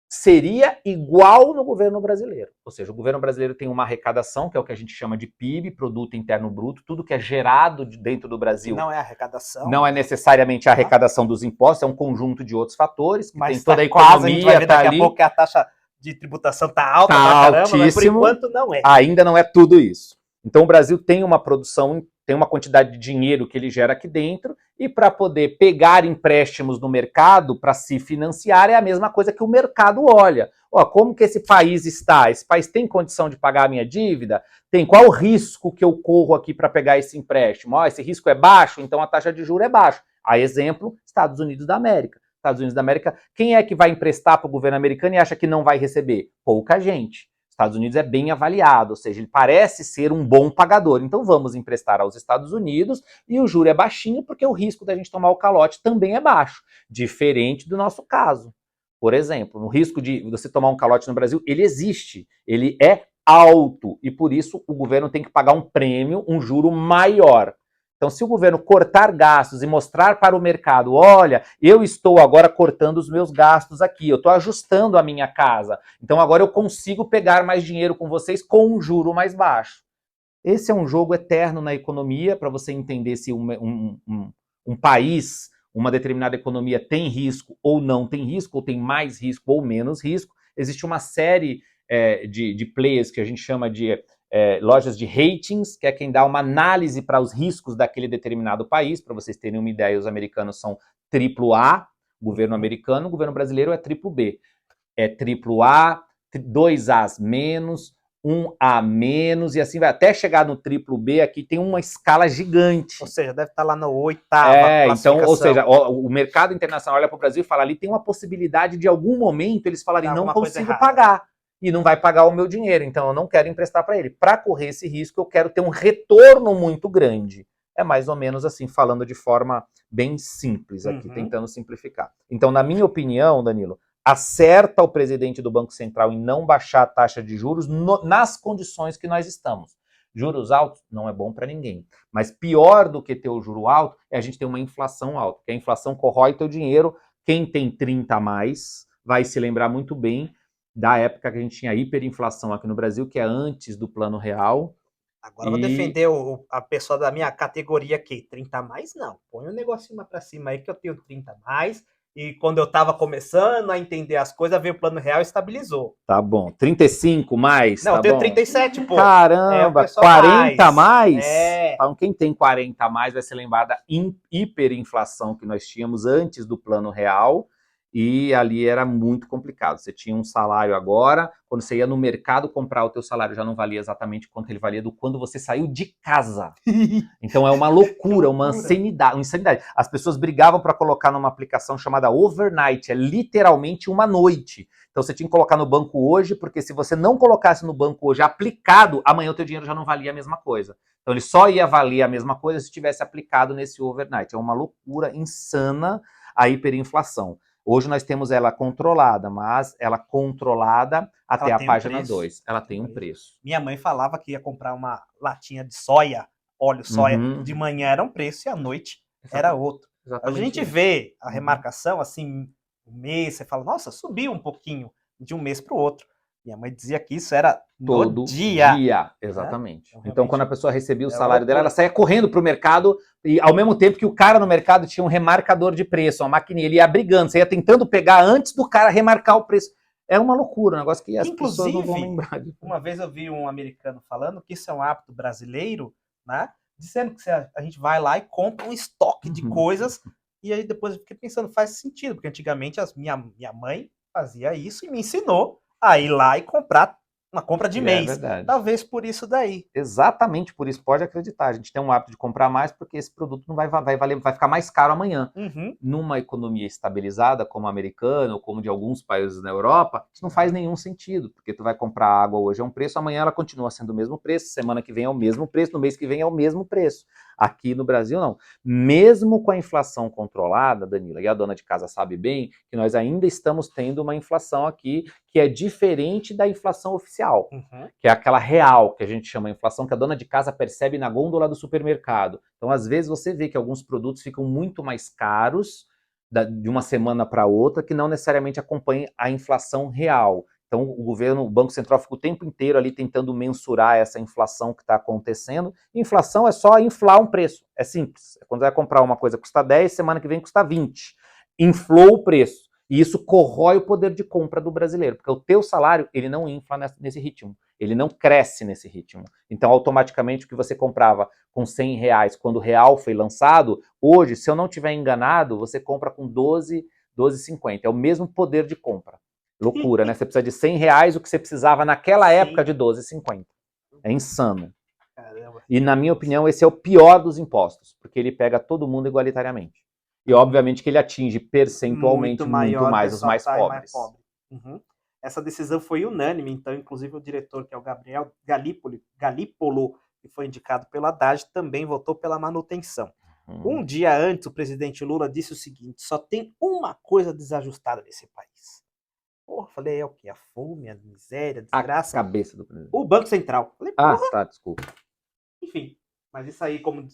S2: Seria igual no governo brasileiro. Ou seja, o governo brasileiro tem uma arrecadação, que é o que a gente chama de PIB, Produto Interno Bruto, tudo que é gerado dentro do Brasil.
S1: Que não é arrecadação.
S2: Não é necessariamente a arrecadação dos impostos, é um conjunto de outros fatores, que
S1: mas
S2: tem toda a
S1: economia,
S2: economia,
S1: a gente vai ver daqui
S2: ali.
S1: A pouco que a taxa de tributação está alta pra caramba, mas por enquanto não é.
S2: Ainda não é tudo isso. Então o Brasil tem uma produção, tem uma quantidade de dinheiro que ele gera aqui dentro, e para poder pegar empréstimos no mercado para se financiar é a mesma coisa que o mercado olha. Ó, como que esse país está? Esse país tem condição de pagar a minha dívida? Tem? Qual o risco que eu corro aqui para pegar esse empréstimo? Ó, esse risco é baixo, então a taxa de juros é baixa. A exemplo, Estados Unidos da América. Estados Unidos da América, quem é que vai emprestar para o governo americano e acha que não vai receber? Pouca gente. Estados Unidos é bem avaliado, ou seja, ele parece ser um bom pagador. Então vamos emprestar aos Estados Unidos e o juro é baixinho porque o risco da gente tomar o calote também é baixo, diferente do nosso caso. Por exemplo, no risco de você tomar um calote no Brasil, ele existe, ele é alto, e por isso o governo tem que pagar um prêmio, um juro maior. Então, se o governo cortar gastos e mostrar para o mercado, olha, eu estou agora cortando os meus gastos aqui, eu estou ajustando a minha casa, então agora eu consigo pegar mais dinheiro com vocês com um juro mais baixo. Esse é um jogo eterno na economia, para você entender se um país, uma determinada economia tem risco ou não tem risco, ou tem mais risco ou menos risco. Existe uma série de players que a gente chama de lojas de ratings, que é quem dá uma análise para os riscos daquele determinado país. Para vocês terem uma ideia, os americanos são AAA, governo americano, o governo brasileiro é BBB. É AAA, 2As menos, 1A menos, e assim vai até chegar no triplo B. Aqui tem uma escala gigante.
S1: Ou seja, deve estar lá na 8ª
S2: então, ou seja, o mercado internacional olha para o Brasil e fala, ali tem uma possibilidade de algum momento eles falarem, não consigo pagar, e não vai pagar o meu dinheiro, então eu não quero emprestar para ele. Para correr esse risco, eu quero ter um retorno muito grande. É mais ou menos assim, falando de forma bem simples aqui, tentando simplificar. Então, na minha opinião, Danilo, acerta o presidente do Banco Central em não baixar a taxa de juros nas condições que nós estamos. Juros altos não é bom para ninguém. Mas pior do que ter o juro alto é a gente ter uma inflação alta, porque a inflação corrói teu dinheiro. Quem tem 30 a mais vai se lembrar muito bem da época que a gente tinha hiperinflação aqui no Brasil, que é antes do Plano Real.
S1: Agora eu vou defender a pessoa da minha categoria aqui. 30 a mais, não. Põe um negocinho para cima aí que eu tenho 30 a mais. E quando eu tava começando a entender as coisas, veio o Plano Real e estabilizou.
S2: Tá bom. 35 mais?
S1: Não,
S2: tá
S1: eu tenho
S2: bom.
S1: 37, pô.
S2: Caramba, 40 mais? Então, quem tem 40 a mais vai se lembrar da hiperinflação que nós tínhamos antes do Plano Real, e ali era muito complicado. Você tinha um salário agora, quando você ia no mercado comprar, o teu salário já não valia exatamente quanto ele valia do quando você saiu de casa. Então é uma loucura, uma insanidade. As pessoas brigavam para colocar numa aplicação chamada Overnight, é literalmente uma noite. Então você tinha que colocar no banco hoje, porque se você não colocasse no banco hoje aplicado, amanhã o teu dinheiro já não valia a mesma coisa. Então ele só ia valer a mesma coisa se tivesse aplicado nesse overnight. É uma loucura insana a hiperinflação. Hoje nós temos ela controlada, mas ela controlada até a página 2. Ela tem um preço.
S1: Minha mãe falava que ia comprar uma latinha de soia, óleo soia, de manhã era um preço e à noite era outro. A gente vê a remarcação, assim, um mês, você fala, nossa, subiu um pouquinho de um mês para o outro. Minha mãe dizia que isso era
S2: todo dia. Exatamente. Né? Então, quando a pessoa recebia o salário dela, ela saía correndo para o mercado, e ao mesmo tempo que o cara no mercado tinha um remarcador de preço, uma maquininha, ele ia brigando, você ia tentando pegar antes do cara remarcar o preço. É uma loucura, um negócio que as pessoas não vão lembrar.
S1: Uma vez eu vi um americano falando que isso é um hábito brasileiro, né? Dizendo que a gente vai lá e compra um estoque de coisas, e aí depois eu fiquei pensando, faz sentido, porque antigamente minha mãe fazia isso e me ensinou a ir lá e comprar uma compra de mês.
S2: Verdade.
S1: Talvez por isso daí.
S2: Exatamente por isso, pode acreditar. A gente tem um hábito de comprar mais porque esse produto não vai ficar mais caro amanhã. Numa economia estabilizada como a americana ou como de alguns países na Europa, isso não faz nenhum sentido, porque tu vai comprar água hoje é um preço, amanhã ela continua sendo o mesmo preço, semana que vem é o mesmo preço, no mês que vem é o mesmo preço. Aqui no Brasil, não. Mesmo com a inflação controlada, Danila, e a dona de casa sabe bem, que nós ainda estamos tendo uma inflação aqui que é diferente da inflação oficial, que é aquela real, que a gente chama de inflação, que a dona de casa percebe na gôndola do supermercado. Então, às vezes, você vê que alguns produtos ficam muito mais caros de uma semana para outra, que não necessariamente acompanham a inflação real. Então, o Banco Central fica o tempo inteiro ali tentando mensurar essa inflação que está acontecendo. Inflação é só inflar um preço. É simples. Quando você vai comprar uma coisa que custa 10, semana que vem custa 20. Inflou o preço. E isso corrói o poder de compra do brasileiro, porque o teu salário, ele não infla nesse ritmo. Ele não cresce nesse ritmo. Então, automaticamente, o que você comprava com R$100 quando o real foi lançado, hoje, se eu não estiver enganado, você compra com 12,50. É o mesmo poder de compra. Loucura, né? Você precisa de R$100 o que você precisava naquela época de 12,50. É insano. Caramba. E, na minha opinião, esse é o pior dos impostos, porque ele pega todo mundo igualitariamente. E, obviamente, que ele atinge percentualmente muito mais os mais pobres.
S1: Essa decisão foi unânime, então, inclusive o diretor, que é o Gabriel Galípolo, que foi indicado pelo Haddad, também votou pela manutenção. Um dia antes, o presidente Lula disse o seguinte, só tem uma coisa desajustada nesse país. Porra, falei, é o quê? A fome, a miséria, a desgraça.
S2: A cabeça do presidente.
S1: O Banco Central. Falei, porra.
S2: Tá, desculpa.
S1: Enfim, mas isso aí, como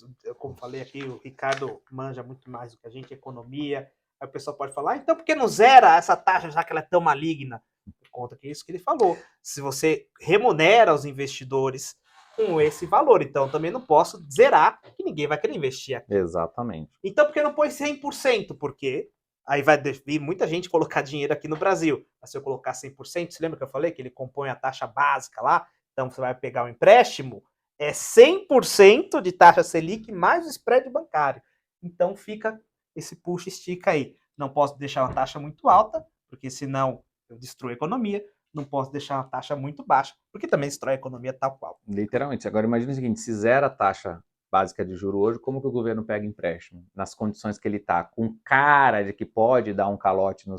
S1: falei aqui, o Ricardo manja muito mais do que a gente, economia. Aí o pessoal pode falar, então por que não zera essa taxa, já que ela é tão maligna? Por conta que é isso que ele falou. Se você remunera os investidores com esse valor, então também não posso zerar, que ninguém vai querer investir aqui.
S2: Exatamente.
S1: Então por que não põe 100%? Porque aí vai vir muita gente colocar dinheiro aqui no Brasil. Mas se eu colocar 100%, você lembra que eu falei que ele compõe a taxa básica lá? Então você vai pegar um empréstimo, é 100% de taxa Selic mais o spread bancário. Então fica esse puxa e estica aí. Não posso deixar uma taxa muito alta, porque senão eu destruo a economia. Não posso deixar uma taxa muito baixa, porque também destrói a economia tal qual.
S2: Literalmente. Agora imagine o seguinte, se zera a taxa básica de juro hoje, como que o governo pega empréstimo? Nas condições que ele está, com cara de que pode dar um calote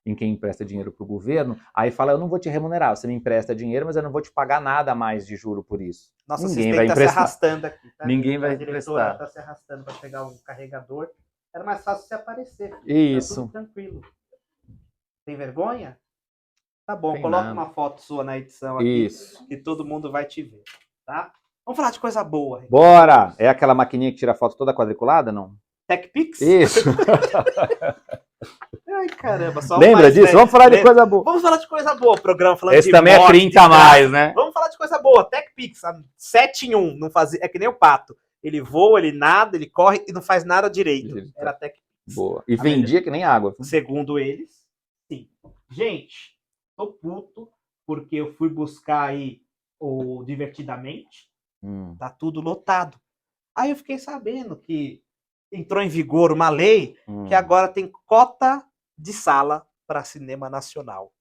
S2: em quem empresta dinheiro para o governo, aí fala, eu não vou te remunerar, você me empresta dinheiro, mas eu não vou te pagar nada mais de juro por isso.
S1: Nossa, ninguém vai emprestar. Se arrastando aqui, tá?
S2: Ninguém vai emprestar.
S1: Está se arrastando para pegar um carregador. Era mais fácil você aparecer.
S2: Isso.
S1: Tá tudo tranquilo. Tem vergonha? Tá bom,
S2: Tem
S1: coloca
S2: nada.
S1: uma foto sua na edição aqui.
S2: Isso.
S1: Que todo mundo vai te ver, tá? Vamos falar de coisa boa. Ricardo.
S2: Bora! É aquela maquininha que tira a foto toda quadriculada, não?
S1: TechPix?
S2: Isso.
S1: Ai, caramba. Só
S2: Lembra disso? Vamos falar de coisa boa.
S1: Vamos falar de coisa boa. Programa falando
S2: Esse
S1: de
S2: também
S1: morte,
S2: é 30 a mais, né?
S1: Vamos falar de coisa boa. TechPix, 7 em 1. Não fazia, é que nem o pato. Ele voa, ele nada, ele corre e não faz nada direito. Era TechPix.
S2: Boa. E vendia que nem água.
S1: Segundo eles, sim. Gente, tô puto porque eu fui buscar aí o Divertidamente. Tá tudo lotado. Aí eu fiquei sabendo que entrou em vigor uma lei que agora tem cota de sala para cinema nacional.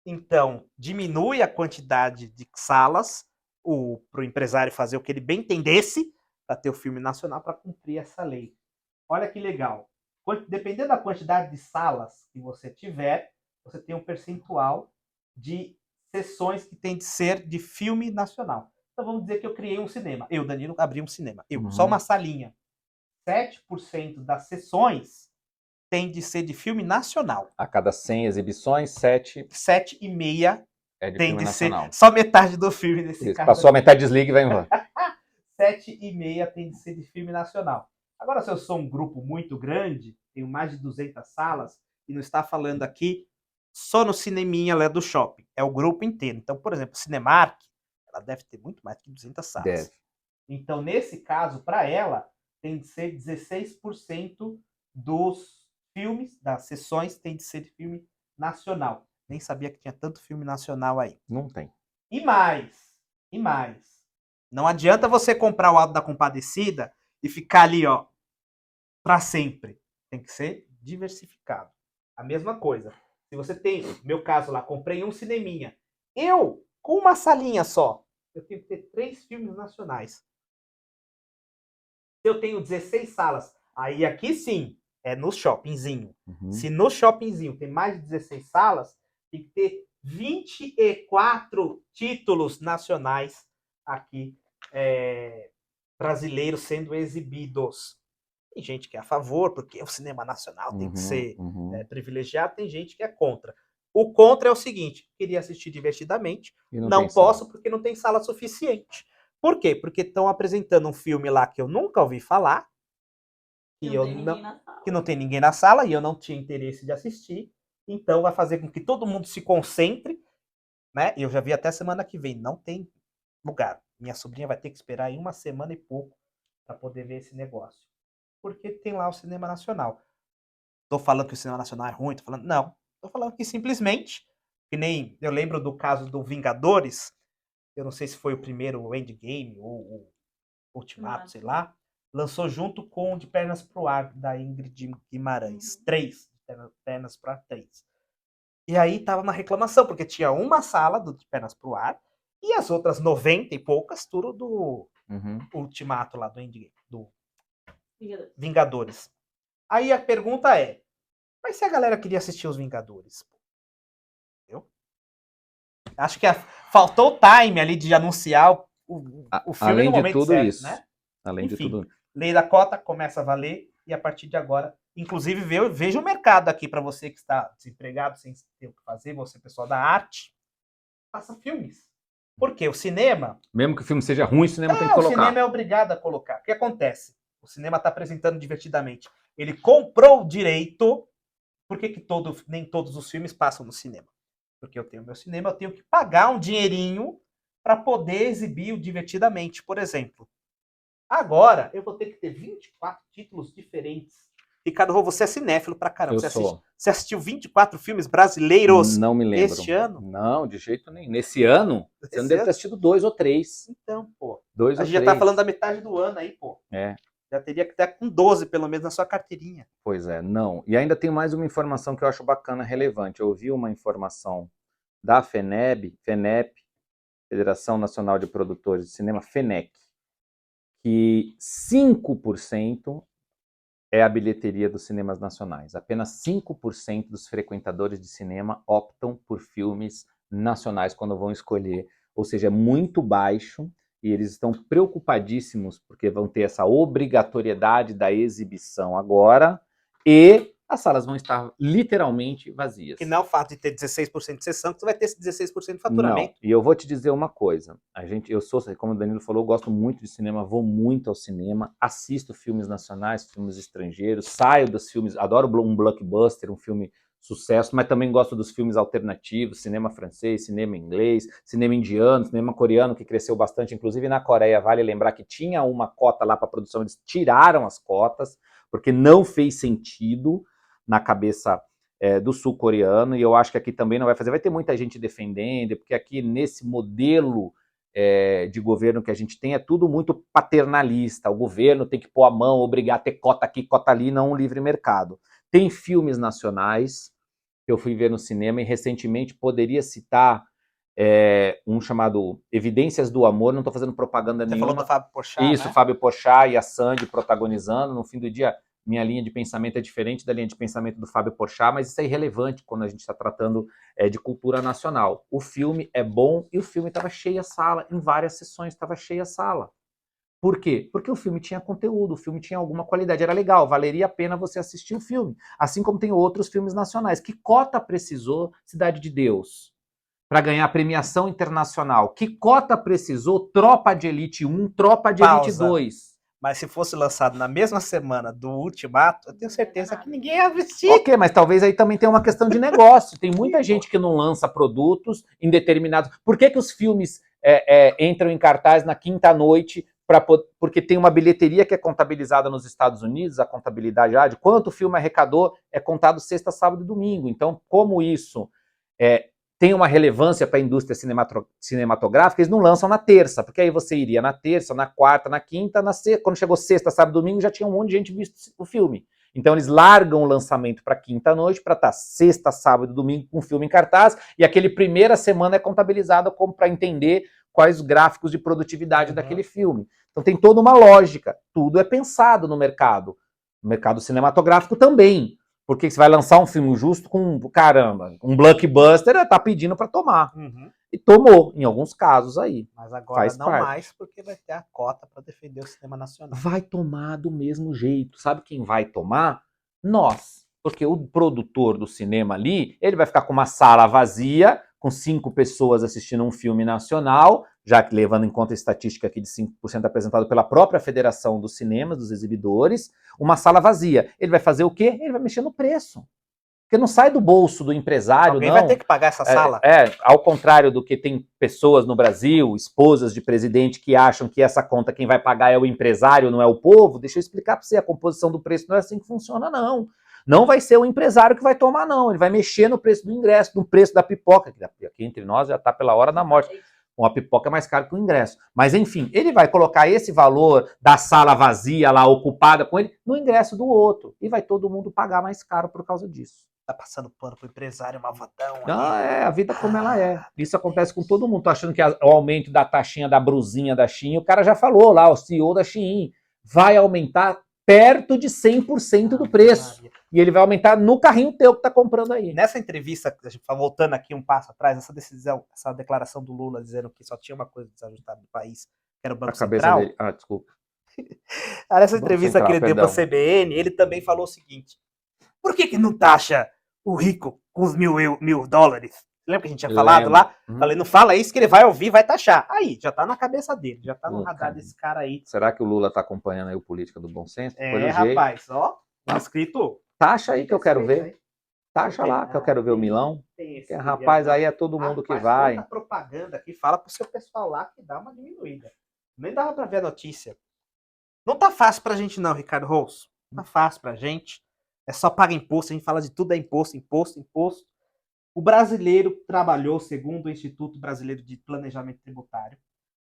S1: Então, diminui a quantidade de salas para o empresário fazer o que ele bem entendesse para ter o filme nacional para cumprir essa lei. Olha que legal. Dependendo da quantidade de salas que você tiver, você tem um percentual de sessões que tem de ser de filme nacional. Então vamos dizer que eu criei um cinema. Eu, Danilo, abri um cinema. Só uma salinha. 7% das sessões tem de ser de filme nacional.
S2: A cada 100 exibições,
S1: 7,5
S2: é de
S1: tem
S2: filme
S1: de
S2: nacional.
S1: ser só metade do filme nesse
S2: Isso,
S1: caso.
S2: passou a metade, desliga e vai embora.
S1: 7,5 tem de ser de filme nacional. Agora, se eu sou um grupo muito grande, tenho mais de 200 salas, e não está falando aqui só no cineminha lá do shopping, é o grupo inteiro. Então, por exemplo, Cinemark, ela deve ter muito mais que 200 salas.
S2: Deve.
S1: Então, nesse caso, para ela, tem de ser 16% dos filmes, das sessões, tem de ser de filme nacional. Nem sabia que tinha tanto filme nacional aí.
S2: Não tem.
S1: E mais. Não adianta você comprar o Auto da Compadecida e ficar ali, ó, para sempre. Tem que ser diversificado. A mesma coisa. Se você tem, no meu caso lá, comprei um cineminha. Eu, com uma salinha só, eu tenho que ter 3 filmes nacionais. Se eu tenho 16 salas, aí aqui sim, é no shoppingzinho. Se no shoppingzinho tem mais de 16 salas, tem que ter 24 títulos nacionais aqui, brasileiros sendo exibidos. Tem gente que é a favor, porque o cinema nacional tem que ser privilegiado, tem gente que é contra. O contra é o seguinte, queria assistir divertidamente, não posso porque não tem sala suficiente. Por quê? Porque estão apresentando um filme lá que eu nunca ouvi falar, que não tem ninguém na sala, e eu não tinha interesse de assistir, então vai fazer com que todo mundo se concentre, né? Eu já vi até semana que vem, não tem lugar. Minha sobrinha vai ter que esperar aí 1 semana e pouco para poder ver esse negócio. Porque tem lá o cinema nacional. Tô falando que o cinema nacional é ruim, tô falando... Não, tô falando que simplesmente, que nem eu lembro do caso do Vingadores, eu não sei se foi o primeiro, o Endgame, ou o Ultimato, sei lá, lançou junto com o De Pernas pro Ar, da Ingrid Guimarães. 3, De Pernas pro Ar 3. E aí tava uma reclamação, porque tinha uma sala do De Pernas pro Ar, e as outras 90 e poucas, tudo do Ultimato lá, do Endgame, do Vingadores. Aí a pergunta é, mas se a galera queria assistir os Vingadores? Entendeu? Acho que faltou o time ali de anunciar o filme
S2: além
S1: no
S2: de
S1: momento
S2: tudo
S1: certo,
S2: isso,
S1: né?
S2: além
S1: Enfim,
S2: de tudo.
S1: Lei da cota começa a valer e a partir de agora Inclusive, veja o mercado aqui para você que está desempregado, sem ter o que fazer, você, pessoal da arte, faça filmes. Por quê? O cinema...
S2: Mesmo que o filme seja ruim, o cinema tem que
S1: o
S2: colocar.
S1: cinema é obrigado a colocar. O que acontece? O cinema está apresentando divertidamente. Ele comprou o direito. Por que nem todos os filmes passam no cinema? Porque eu tenho meu cinema, eu tenho que pagar um dinheirinho para poder exibir o divertidamente, por exemplo. Agora, eu vou ter que ter 24 títulos diferentes. Ricardo, você é cinéfilo pra caramba. Você assistiu 24 filmes brasileiros
S2: não me lembro.
S1: este ano?
S2: Não, de jeito nenhum. Nesse ano, você não deve ter assistido 2 ou 3.
S1: Então, pô.
S2: 2 ou 3.
S1: A gente já tá falando da metade do ano aí, pô.
S2: É.
S1: Já teria que estar com 12, pelo menos, na sua carteirinha.
S2: Pois é, não. E ainda tem mais uma informação que eu acho bacana, relevante. Eu ouvi uma informação da FENEP, Federação Nacional de Produtores de Cinema, FENEC, que 5% é a bilheteria dos cinemas nacionais. Apenas 5% dos frequentadores de cinema optam por filmes nacionais quando vão escolher. Ou seja, é muito baixo e eles estão preocupadíssimos porque vão ter essa obrigatoriedade da exibição agora e as salas vão estar literalmente vazias.
S1: Que não é o fato de ter 16% de sessão, que você vai ter esse 16% de faturamento.
S2: Não, e eu vou te dizer uma coisa. Eu sou, como o Danilo falou, gosto muito de cinema, vou muito ao cinema, assisto filmes nacionais, filmes estrangeiros, saio dos filmes, adoro um blockbuster, um filme sucesso, mas também gosto dos filmes alternativos, cinema francês, cinema inglês, cinema indiano, cinema coreano, que cresceu bastante, inclusive na Coreia, vale lembrar que tinha uma cota lá para produção, eles tiraram as cotas, porque não fez sentido na cabeça do sul-coreano, e eu acho que aqui também não vai fazer, vai ter muita gente defendendo, porque aqui nesse modelo de governo que a gente tem é tudo muito paternalista, o governo tem que pôr a mão, obrigar a ter cota aqui, cota ali, não um livre mercado. Tem filmes nacionais que eu fui ver no cinema e recentemente poderia citar um chamado Evidências do Amor, não estou fazendo propaganda nenhuma.
S1: Você falou do Fábio Porchat,
S2: Isso,
S1: né?
S2: Fábio Porchat e a Sandy protagonizando, no fim do dia minha linha de pensamento é diferente da linha de pensamento do Fábio Porchat, mas isso é irrelevante quando a gente está tratando de cultura nacional. O filme é bom e o filme estava cheio a sala, em várias sessões estava cheia a sala. Por quê? Porque o filme tinha conteúdo, o filme tinha alguma qualidade, era legal, valeria a pena você assistir o filme. Assim como tem outros filmes nacionais. Que cota precisou Cidade de Deus para ganhar premiação internacional? Que cota precisou Tropa de Elite 1, Tropa de Elite 2?
S1: Mas se fosse lançado na mesma semana do Ultimato, eu tenho certeza que ninguém ia assistir.
S2: Ok, mas talvez aí também tenha uma questão de negócio. Tem muita gente que não lança produtos em determinados... Por que os filmes entram em cartaz na quinta noite? Porque tem uma bilheteria que é contabilizada nos Estados Unidos, a contabilidade de quanto o filme arrecadou é contado sexta, sábado e domingo. Então, como isso tem uma relevância para a indústria cinematográfica, eles não lançam na terça, porque aí você iria na terça, na quarta, na quinta, quando chegou sexta, sábado, domingo, já tinha um monte de gente visto o filme. Então eles largam o lançamento para quinta-noite, para estar sexta, sábado e domingo com o filme em cartaz, e aquele primeira semana é contabilizado como para entender quais os gráficos de produtividade daquele filme. Então tem toda uma lógica, tudo é pensado no mercado cinematográfico também. Porque você vai lançar um filme justo com, caramba, um blockbuster, tá pedindo para tomar. E tomou, em alguns casos aí.
S1: Mas agora
S2: faz
S1: não
S2: parte.
S1: mais, porque vai ter a cota para defender o cinema nacional.
S2: Vai tomar do mesmo jeito. Sabe quem vai tomar? Nós. Porque o produtor do cinema ali, ele vai ficar com uma sala vazia, com 5 pessoas assistindo um filme nacional, já que levando em conta a estatística aqui de 5% apresentado pela própria Federação dos Cinemas, dos exibidores, uma sala vazia. Ele vai fazer o quê? Ele vai mexer no preço. Porque não sai do bolso do empresário,
S1: Alguém
S2: não.
S1: vai ter que pagar essa sala.
S2: Ao contrário do que tem pessoas no Brasil, esposas de presidente, que acham que essa conta quem vai pagar é o empresário, não é o povo. Deixa eu explicar para você, a composição do preço não é assim que funciona, não. Não vai ser o empresário que vai tomar, não. Ele vai mexer no preço do ingresso, no preço da pipoca, que aqui entre nós já está pela hora da morte. Uma pipoca é mais caro que o ingresso. Mas, enfim, ele vai colocar esse valor da sala vazia lá, ocupada com ele, no ingresso do outro. E vai todo mundo pagar mais caro por causa disso.
S1: Tá passando pano pro empresário malvadão.
S2: Não, a vida como ela é. Isso acontece com todo mundo. Tô achando que o aumento da taxinha da brusinha da Shein, o cara já falou lá, o CEO da Shein, vai aumentar perto de 100% do preço. E ele vai aumentar no carrinho teu que tá comprando aí.
S1: Nessa entrevista, voltando aqui um passo atrás, essa decisão, essa declaração do Lula dizendo que só tinha uma coisa desajustada no país, que era o Banco Central.
S2: Desculpa.
S1: Nessa entrevista que ele deu para a CBN, ele também falou o seguinte: por que não taxa o rico com os mil dólares? Lembra que a gente tinha falado lá? Falei, não fala isso que ele vai ouvir, vai taxar. Aí, já tá na cabeça dele, já tá no radar desse cara aí.
S2: Será que o Lula tá acompanhando aí o Política do Bom Senso?
S1: Rapaz, ó, tá escrito.
S2: Taxa aí que eu quero ver. Taxa lá que eu quero ver o Milão. Porque, rapaz, aí é todo mundo que vai.
S1: A propaganda aqui, fala pro seu pessoal lá que dá uma diminuída. Nem dava pra ver a notícia. Não tá fácil pra gente não, Ricardo Rous. Não tá fácil pra gente. É só pagar imposto, a gente fala de tudo é imposto, imposto, imposto. O brasileiro trabalhou, segundo o Instituto Brasileiro de Planejamento Tributário,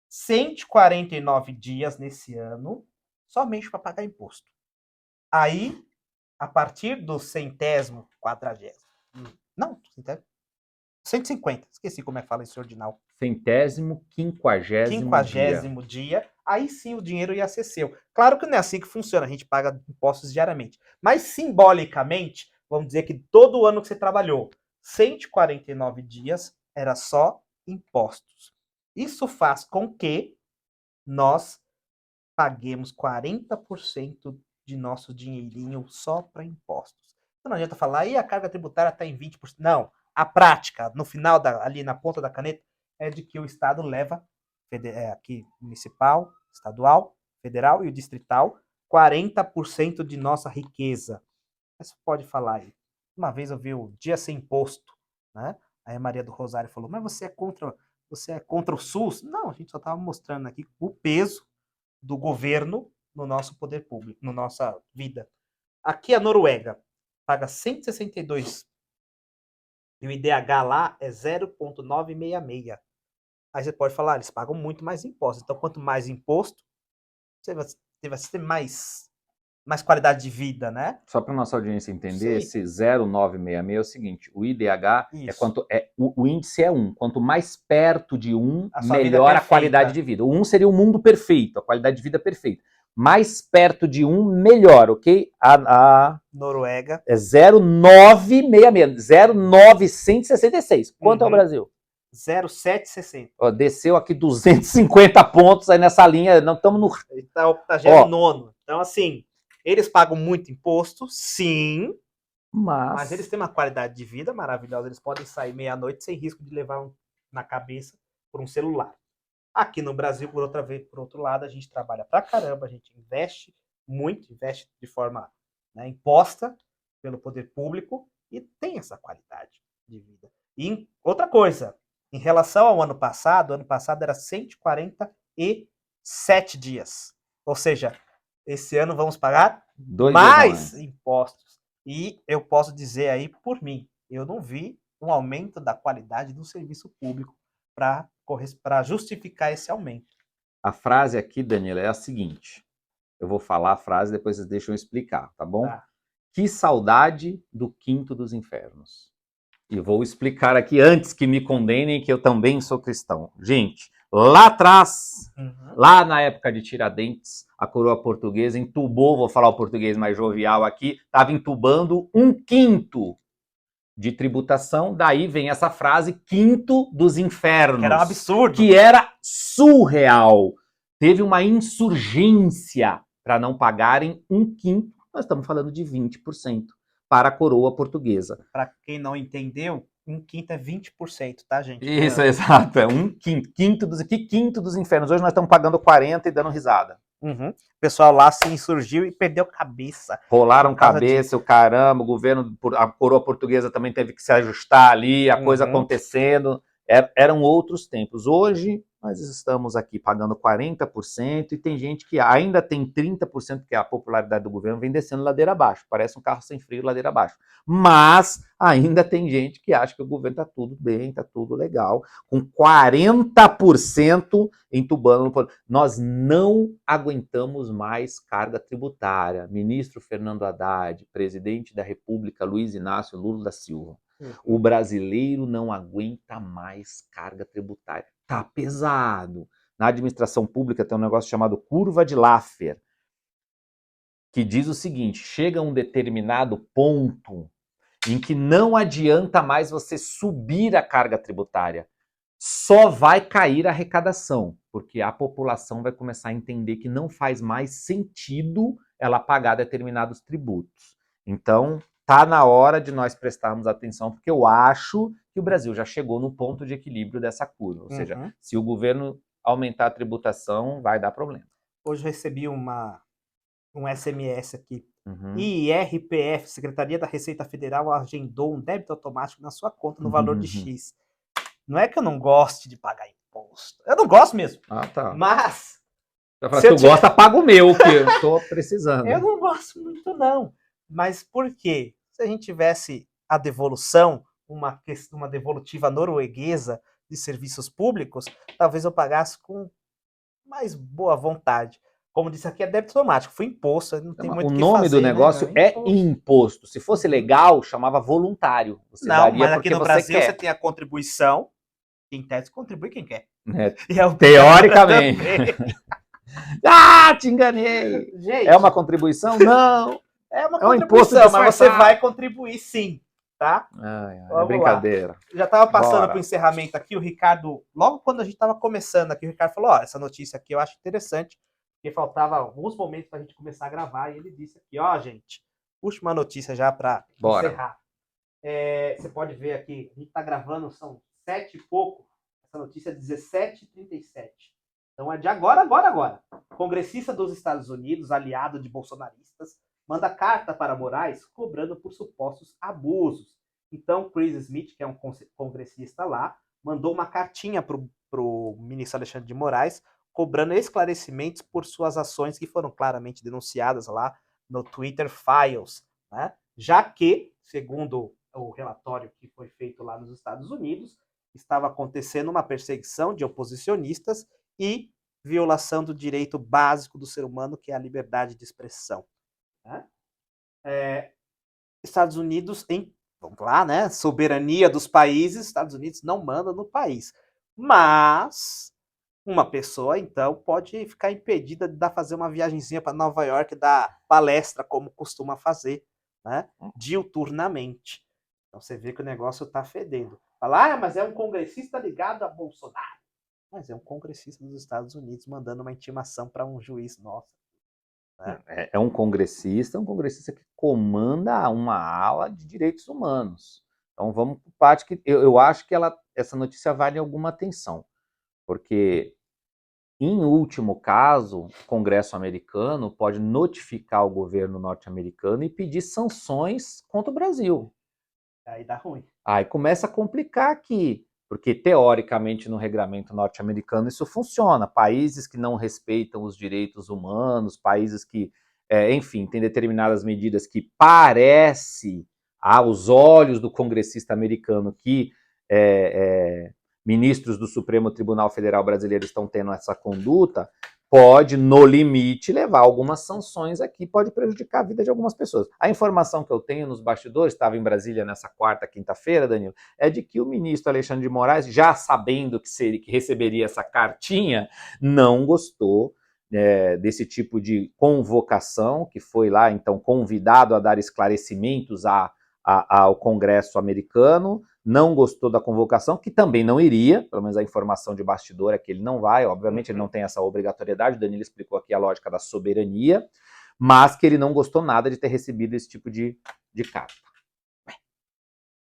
S1: 149 dias nesse ano, somente para pagar imposto. Aí, a partir do 150, esqueci como é que fala esse ordinal.
S2: 150º
S1: dia, aí sim o dinheiro ia ser seu. Claro que não é assim que funciona, a gente paga impostos diariamente. Mas simbolicamente, vamos dizer que todo ano que você trabalhou, 149 dias era só impostos. Isso faz com que nós paguemos 40% de nosso dinheirinho só para impostos. Então não adianta falar, e a carga tributária está em 20%. Não, a prática, no final, ali na ponta da caneta, é de que o Estado leva, aqui municipal, estadual, federal e o distrital, 40% de nossa riqueza. Você pode falar aí. Uma vez eu vi o Dia Sem Imposto, né? Aí a Maria do Rosário falou, mas você é contra o SUS? Não, a gente só estava mostrando aqui o peso do governo no nosso poder público, na nossa vida. Aqui a Noruega paga 162 e o IDH lá é 0,966. Aí você pode falar, eles pagam muito mais impostos. Então, quanto mais imposto, você vai ter mais qualidade de vida, né?
S2: Só para nossa audiência entender, esse 0,966 é o seguinte, o IDH o índice é 1. Quanto mais perto de 1, melhor a qualidade de vida. O 1 seria o mundo perfeito, a qualidade de vida perfeita. Mais perto de 1, melhor, ok? A
S1: Noruega
S2: é 0,966, 0,966. Quanto é o Brasil?
S1: 0,760.
S2: Desceu aqui 250 pontos aí nessa linha, não estamos no...
S1: Está 89º. Então, assim, eles pagam muito imposto, sim, mas eles têm uma qualidade de vida maravilhosa. Eles podem sair meia-noite sem risco de levar na cabeça por um celular. Aqui no Brasil, por outro lado, a gente trabalha pra caramba, a gente investe muito, investe de forma, né, imposta pelo poder público e tem essa qualidade de vida. E outra coisa, em relação ao ano passado era 147 dias. Ou seja, esse ano vamos pagar mais impostos. E eu posso dizer aí por mim, eu não vi um aumento da qualidade do serviço público para justificar esse aumento.
S2: A frase aqui, Daniela, é a seguinte. Eu vou falar a frase, depois vocês deixam eu explicar, tá bom? Tá. Que saudade do quinto dos infernos. E vou explicar aqui antes que me condenem que eu também sou cristão. Gente, lá atrás, lá na época de Tiradentes, a coroa portuguesa entubou, vou falar o português mais jovial aqui, estava entubando 1/5 de tributação, daí vem essa frase, quinto dos infernos.
S1: Que era um absurdo.
S2: Que era surreal. Teve uma insurgência para não pagarem 1/5, nós estamos falando de 20%, para a coroa portuguesa.
S1: Para quem não entendeu, 1/5 é 20%, tá, gente?
S2: Isso, exato, é 1/5. Quinto dos infernos. Hoje nós estamos pagando 40 e dando risada.
S1: O pessoal lá se insurgiu e perdeu cabeça.
S2: Rolaram cabeça, o caramba, o governo, a coroa portuguesa também teve que se ajustar ali, a coisa acontecendo. Eram outros tempos. Hoje, nós estamos aqui pagando 40% e tem gente que ainda tem 30%, porque a popularidade do governo vem descendo ladeira abaixo. Parece um carro sem freio ladeira abaixo. Mas ainda tem gente que acha que o governo está tudo bem, está tudo legal, com 40% entubando. Nós não aguentamos mais carga tributária. Ministro Fernando Haddad, presidente da República Luiz Inácio Lula da Silva. O brasileiro não aguenta mais carga tributária. Tá pesado. Na administração pública tem um negócio chamado curva de Laffer, que diz o seguinte, chega a um determinado ponto em que não adianta mais você subir a carga tributária. só vai cair a arrecadação, porque a população vai começar a entender que não faz mais sentido ela pagar determinados tributos. Então, tá na hora de nós prestarmos atenção, porque eu acho que o Brasil já chegou no ponto de equilíbrio dessa curva. Ou seja, se o governo aumentar a tributação, vai dar problema.
S1: Hoje eu recebi um SMS aqui. IRPF, Secretaria da Receita Federal, agendou um débito automático na sua conta no valor de X. Não é que eu não goste de pagar imposto. Eu não gosto mesmo.
S2: Ah, tá.
S1: Mas...
S2: Se tu gosta, paga o meu, que eu tô precisando.
S1: Eu não gosto muito, não. Mas por quê? Se a gente tivesse a devolução, uma devolutiva norueguesa de serviços públicos, talvez eu pagasse com mais boa vontade. Como disse aqui, é débito automático. Foi imposto, não tem muito o que fazer.
S2: O nome do negócio, né? É imposto. Se fosse legal, chamava voluntário.
S1: Você não, mas aqui no Brasil você tem a contribuição. Quem tese contribui quem quer.
S2: Teoricamente. Te enganei! Gente, é uma contribuição? Não!
S1: É uma contribuição, mas você vai contribuir sim, tá?
S2: É brincadeira.
S1: Lá. Já estava passando para o encerramento aqui, o Ricardo, logo quando a gente estava começando aqui, o Ricardo falou, essa notícia aqui eu acho interessante, porque faltava alguns momentos para a gente começar a gravar, e ele disse aqui, gente, última notícia já para encerrar. Você pode ver aqui, a gente está gravando, são 7 e pouco, essa notícia é 17h37. Então é de agora. Congressista dos Estados Unidos, aliado de bolsonaristas, manda carta para Moraes cobrando por supostos abusos. Então Chris Smith, que é um congressista lá, mandou uma cartinha para o ministro Alexandre de Moraes cobrando esclarecimentos por suas ações que foram claramente denunciadas lá no Twitter Files, né? Já que, segundo o relatório que foi feito lá nos Estados Unidos, estava acontecendo uma perseguição de oposicionistas e violação do direito básico do ser humano, que é a liberdade de expressão. Né? Estados Unidos, vamos lá, né? Soberania dos países, Estados Unidos não manda no país. Mas uma pessoa, então, pode ficar impedida de fazer uma viagemzinha para Nova York, dar palestra, como costuma fazer, né? Diuturnamente. Então você vê que o negócio está fedendo. Fala, mas é um congressista ligado a Bolsonaro. Mas é um congressista dos Estados Unidos mandando uma intimação para um juiz nosso.
S2: Né? É um congressista que comanda uma ala de direitos humanos. Então vamos por parte que eu acho que essa notícia vale alguma atenção, porque em último caso, o Congresso americano pode notificar o governo norte-americano e pedir sanções contra o Brasil.
S1: Aí dá ruim.
S2: Aí começa a complicar aqui. Porque, teoricamente, no regramento norte-americano isso funciona. Países que não respeitam os direitos humanos, países que, enfim, têm determinadas medidas que parece, aos olhos do congressista americano, que ministros do Supremo Tribunal Federal Brasileiro estão tendo essa conduta, pode, no limite, levar algumas sanções aqui, pode prejudicar a vida de algumas pessoas. A informação que eu tenho nos bastidores, estava em Brasília nessa quarta, quinta-feira, Danilo, é de que o ministro Alexandre de Moraes, já sabendo que receberia essa cartinha, não gostou desse tipo de convocação, que foi lá, então, convidado a dar esclarecimentos ao Congresso americano, não gostou da convocação, que também não iria, pelo menos a informação de bastidor é que ele não vai, obviamente ele não tem essa obrigatoriedade, o Danilo explicou aqui a lógica da soberania, mas que ele não gostou nada de ter recebido esse tipo de carta.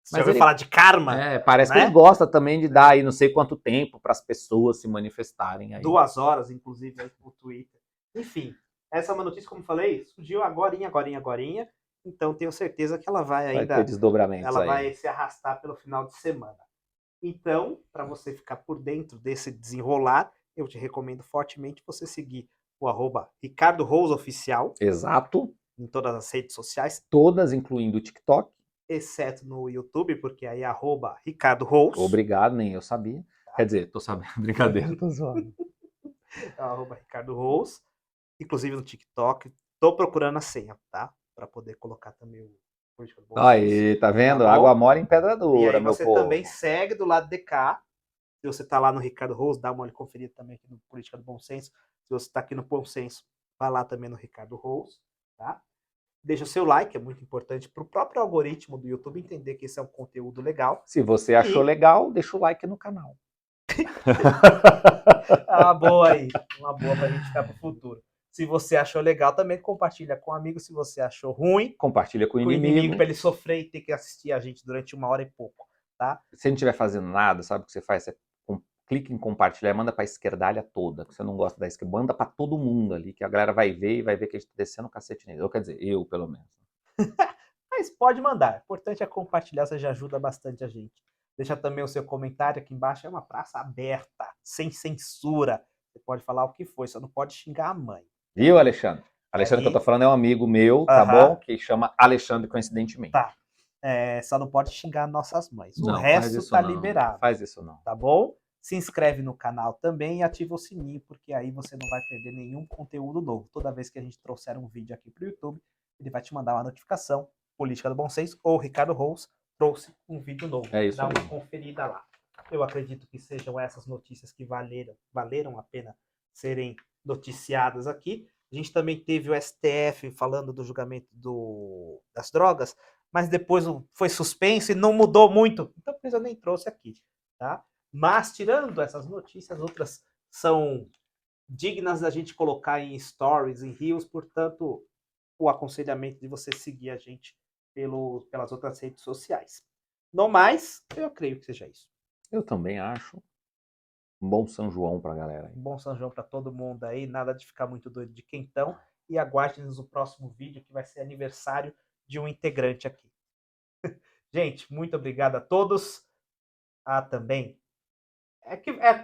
S1: Você já ouviu falar de karma?
S2: Parece, né? Que ele gosta também de dar aí não sei quanto tempo para as pessoas se manifestarem. Aí.
S1: 2 horas, inclusive, aí no Twitter. Enfim, essa é uma notícia, como falei, surgiu agorinha. Então tenho certeza que ela vai
S2: ter desdobramentos.
S1: Ela vai se arrastar pelo final de semana. Então, para você ficar por dentro desse desenrolar, eu te recomendo fortemente você seguir o @Ricardo Rose Oficial.
S2: Exato.
S1: Em todas as redes sociais.
S2: Todas, incluindo o TikTok.
S1: Exceto no YouTube, porque aí é @Ricardo Rose.
S2: Obrigado, nem eu sabia. Tá. Quer dizer, tô sabendo, brincadeira, tô zoando.
S1: É @Ricardo Rose. Inclusive no TikTok. Tô procurando a senha, tá? Para poder colocar também o Política do Bom Senso.
S2: Aí, tá vendo? Tá, água mole em pedra dura, meu povo.
S1: E aí você também segue do lado de cá. Se você tá lá no Ricardo Rose, dá uma conferida também aqui no Política do Bom Senso. Se você tá aqui no Bom Senso, vai lá também no Ricardo Rose, tá? Deixa o seu like, é muito importante para o próprio algoritmo do YouTube entender que esse é um conteúdo legal.
S2: Se você achou legal, deixa o like no canal.
S1: Uma boa aí. Uma boa pra gente ficar pro futuro. Se você achou legal, também compartilha com um amigo. Se você achou ruim,
S2: compartilha com o
S1: inimigo
S2: inimigo.
S1: para ele sofrer e ter que assistir a gente durante 1 hora e pouco, tá?
S2: Se não estiver fazendo nada, sabe o que você faz? Você clica em compartilhar e manda pra esquerdalha toda. Que você não gosta da esquerda, manda pra todo mundo ali, que a galera vai ver e vai ver que a gente tá descendo o cacete nele. Ou quer dizer, eu, pelo menos.
S1: Mas pode mandar. O importante é compartilhar, você já ajuda bastante a gente. Deixa também o seu comentário aqui embaixo. É uma praça aberta, sem censura. Você pode falar o que for, só não pode xingar a mãe.
S2: Viu, Alexandre? Alexandre que eu tô falando é um amigo meu, tá bom? Que chama Alexandre, coincidentemente.
S1: Tá. Só não pode xingar nossas mães. O
S2: Não,
S1: resto tá
S2: não.
S1: liberado.
S2: Faz isso não.
S1: Tá bom? Se inscreve no canal também e ativa o sininho, porque aí você não vai perder nenhum conteúdo novo. Toda vez que a gente trouxer um vídeo aqui pro YouTube, ele vai te mandar uma notificação. Política do Bom Senso ou Ricardo Rose trouxe um vídeo novo.
S2: É isso.
S1: Dá uma conferida lá. Eu acredito que sejam essas notícias que valeram a pena serem noticiadas aqui. A gente também teve o STF falando do julgamento das drogas, mas depois foi suspenso e não mudou muito. Então, por isso eu nem trouxe aqui, tá? Mas, tirando essas notícias, outras são dignas da gente colocar em stories, em reels, portanto, o aconselhamento de você seguir a gente pelas outras redes sociais. No mais, eu creio que seja isso.
S2: Eu também acho. Um bom São João pra galera.
S1: Um bom São João para todo mundo aí, nada de ficar muito doido de quentão. E aguarde-nos o próximo vídeo, que vai ser aniversário de um integrante aqui. Gente, muito obrigado a todos. Também.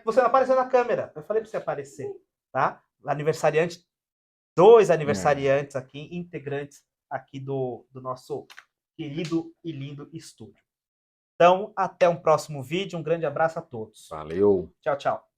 S1: Você não apareceu na câmera. Eu falei para você aparecer, tá? Aniversariante, 2 aniversariantes aqui, integrantes aqui do nosso querido e lindo estúdio. Então, até um próximo vídeo. Um grande abraço a todos.
S2: Valeu.
S1: Tchau, tchau.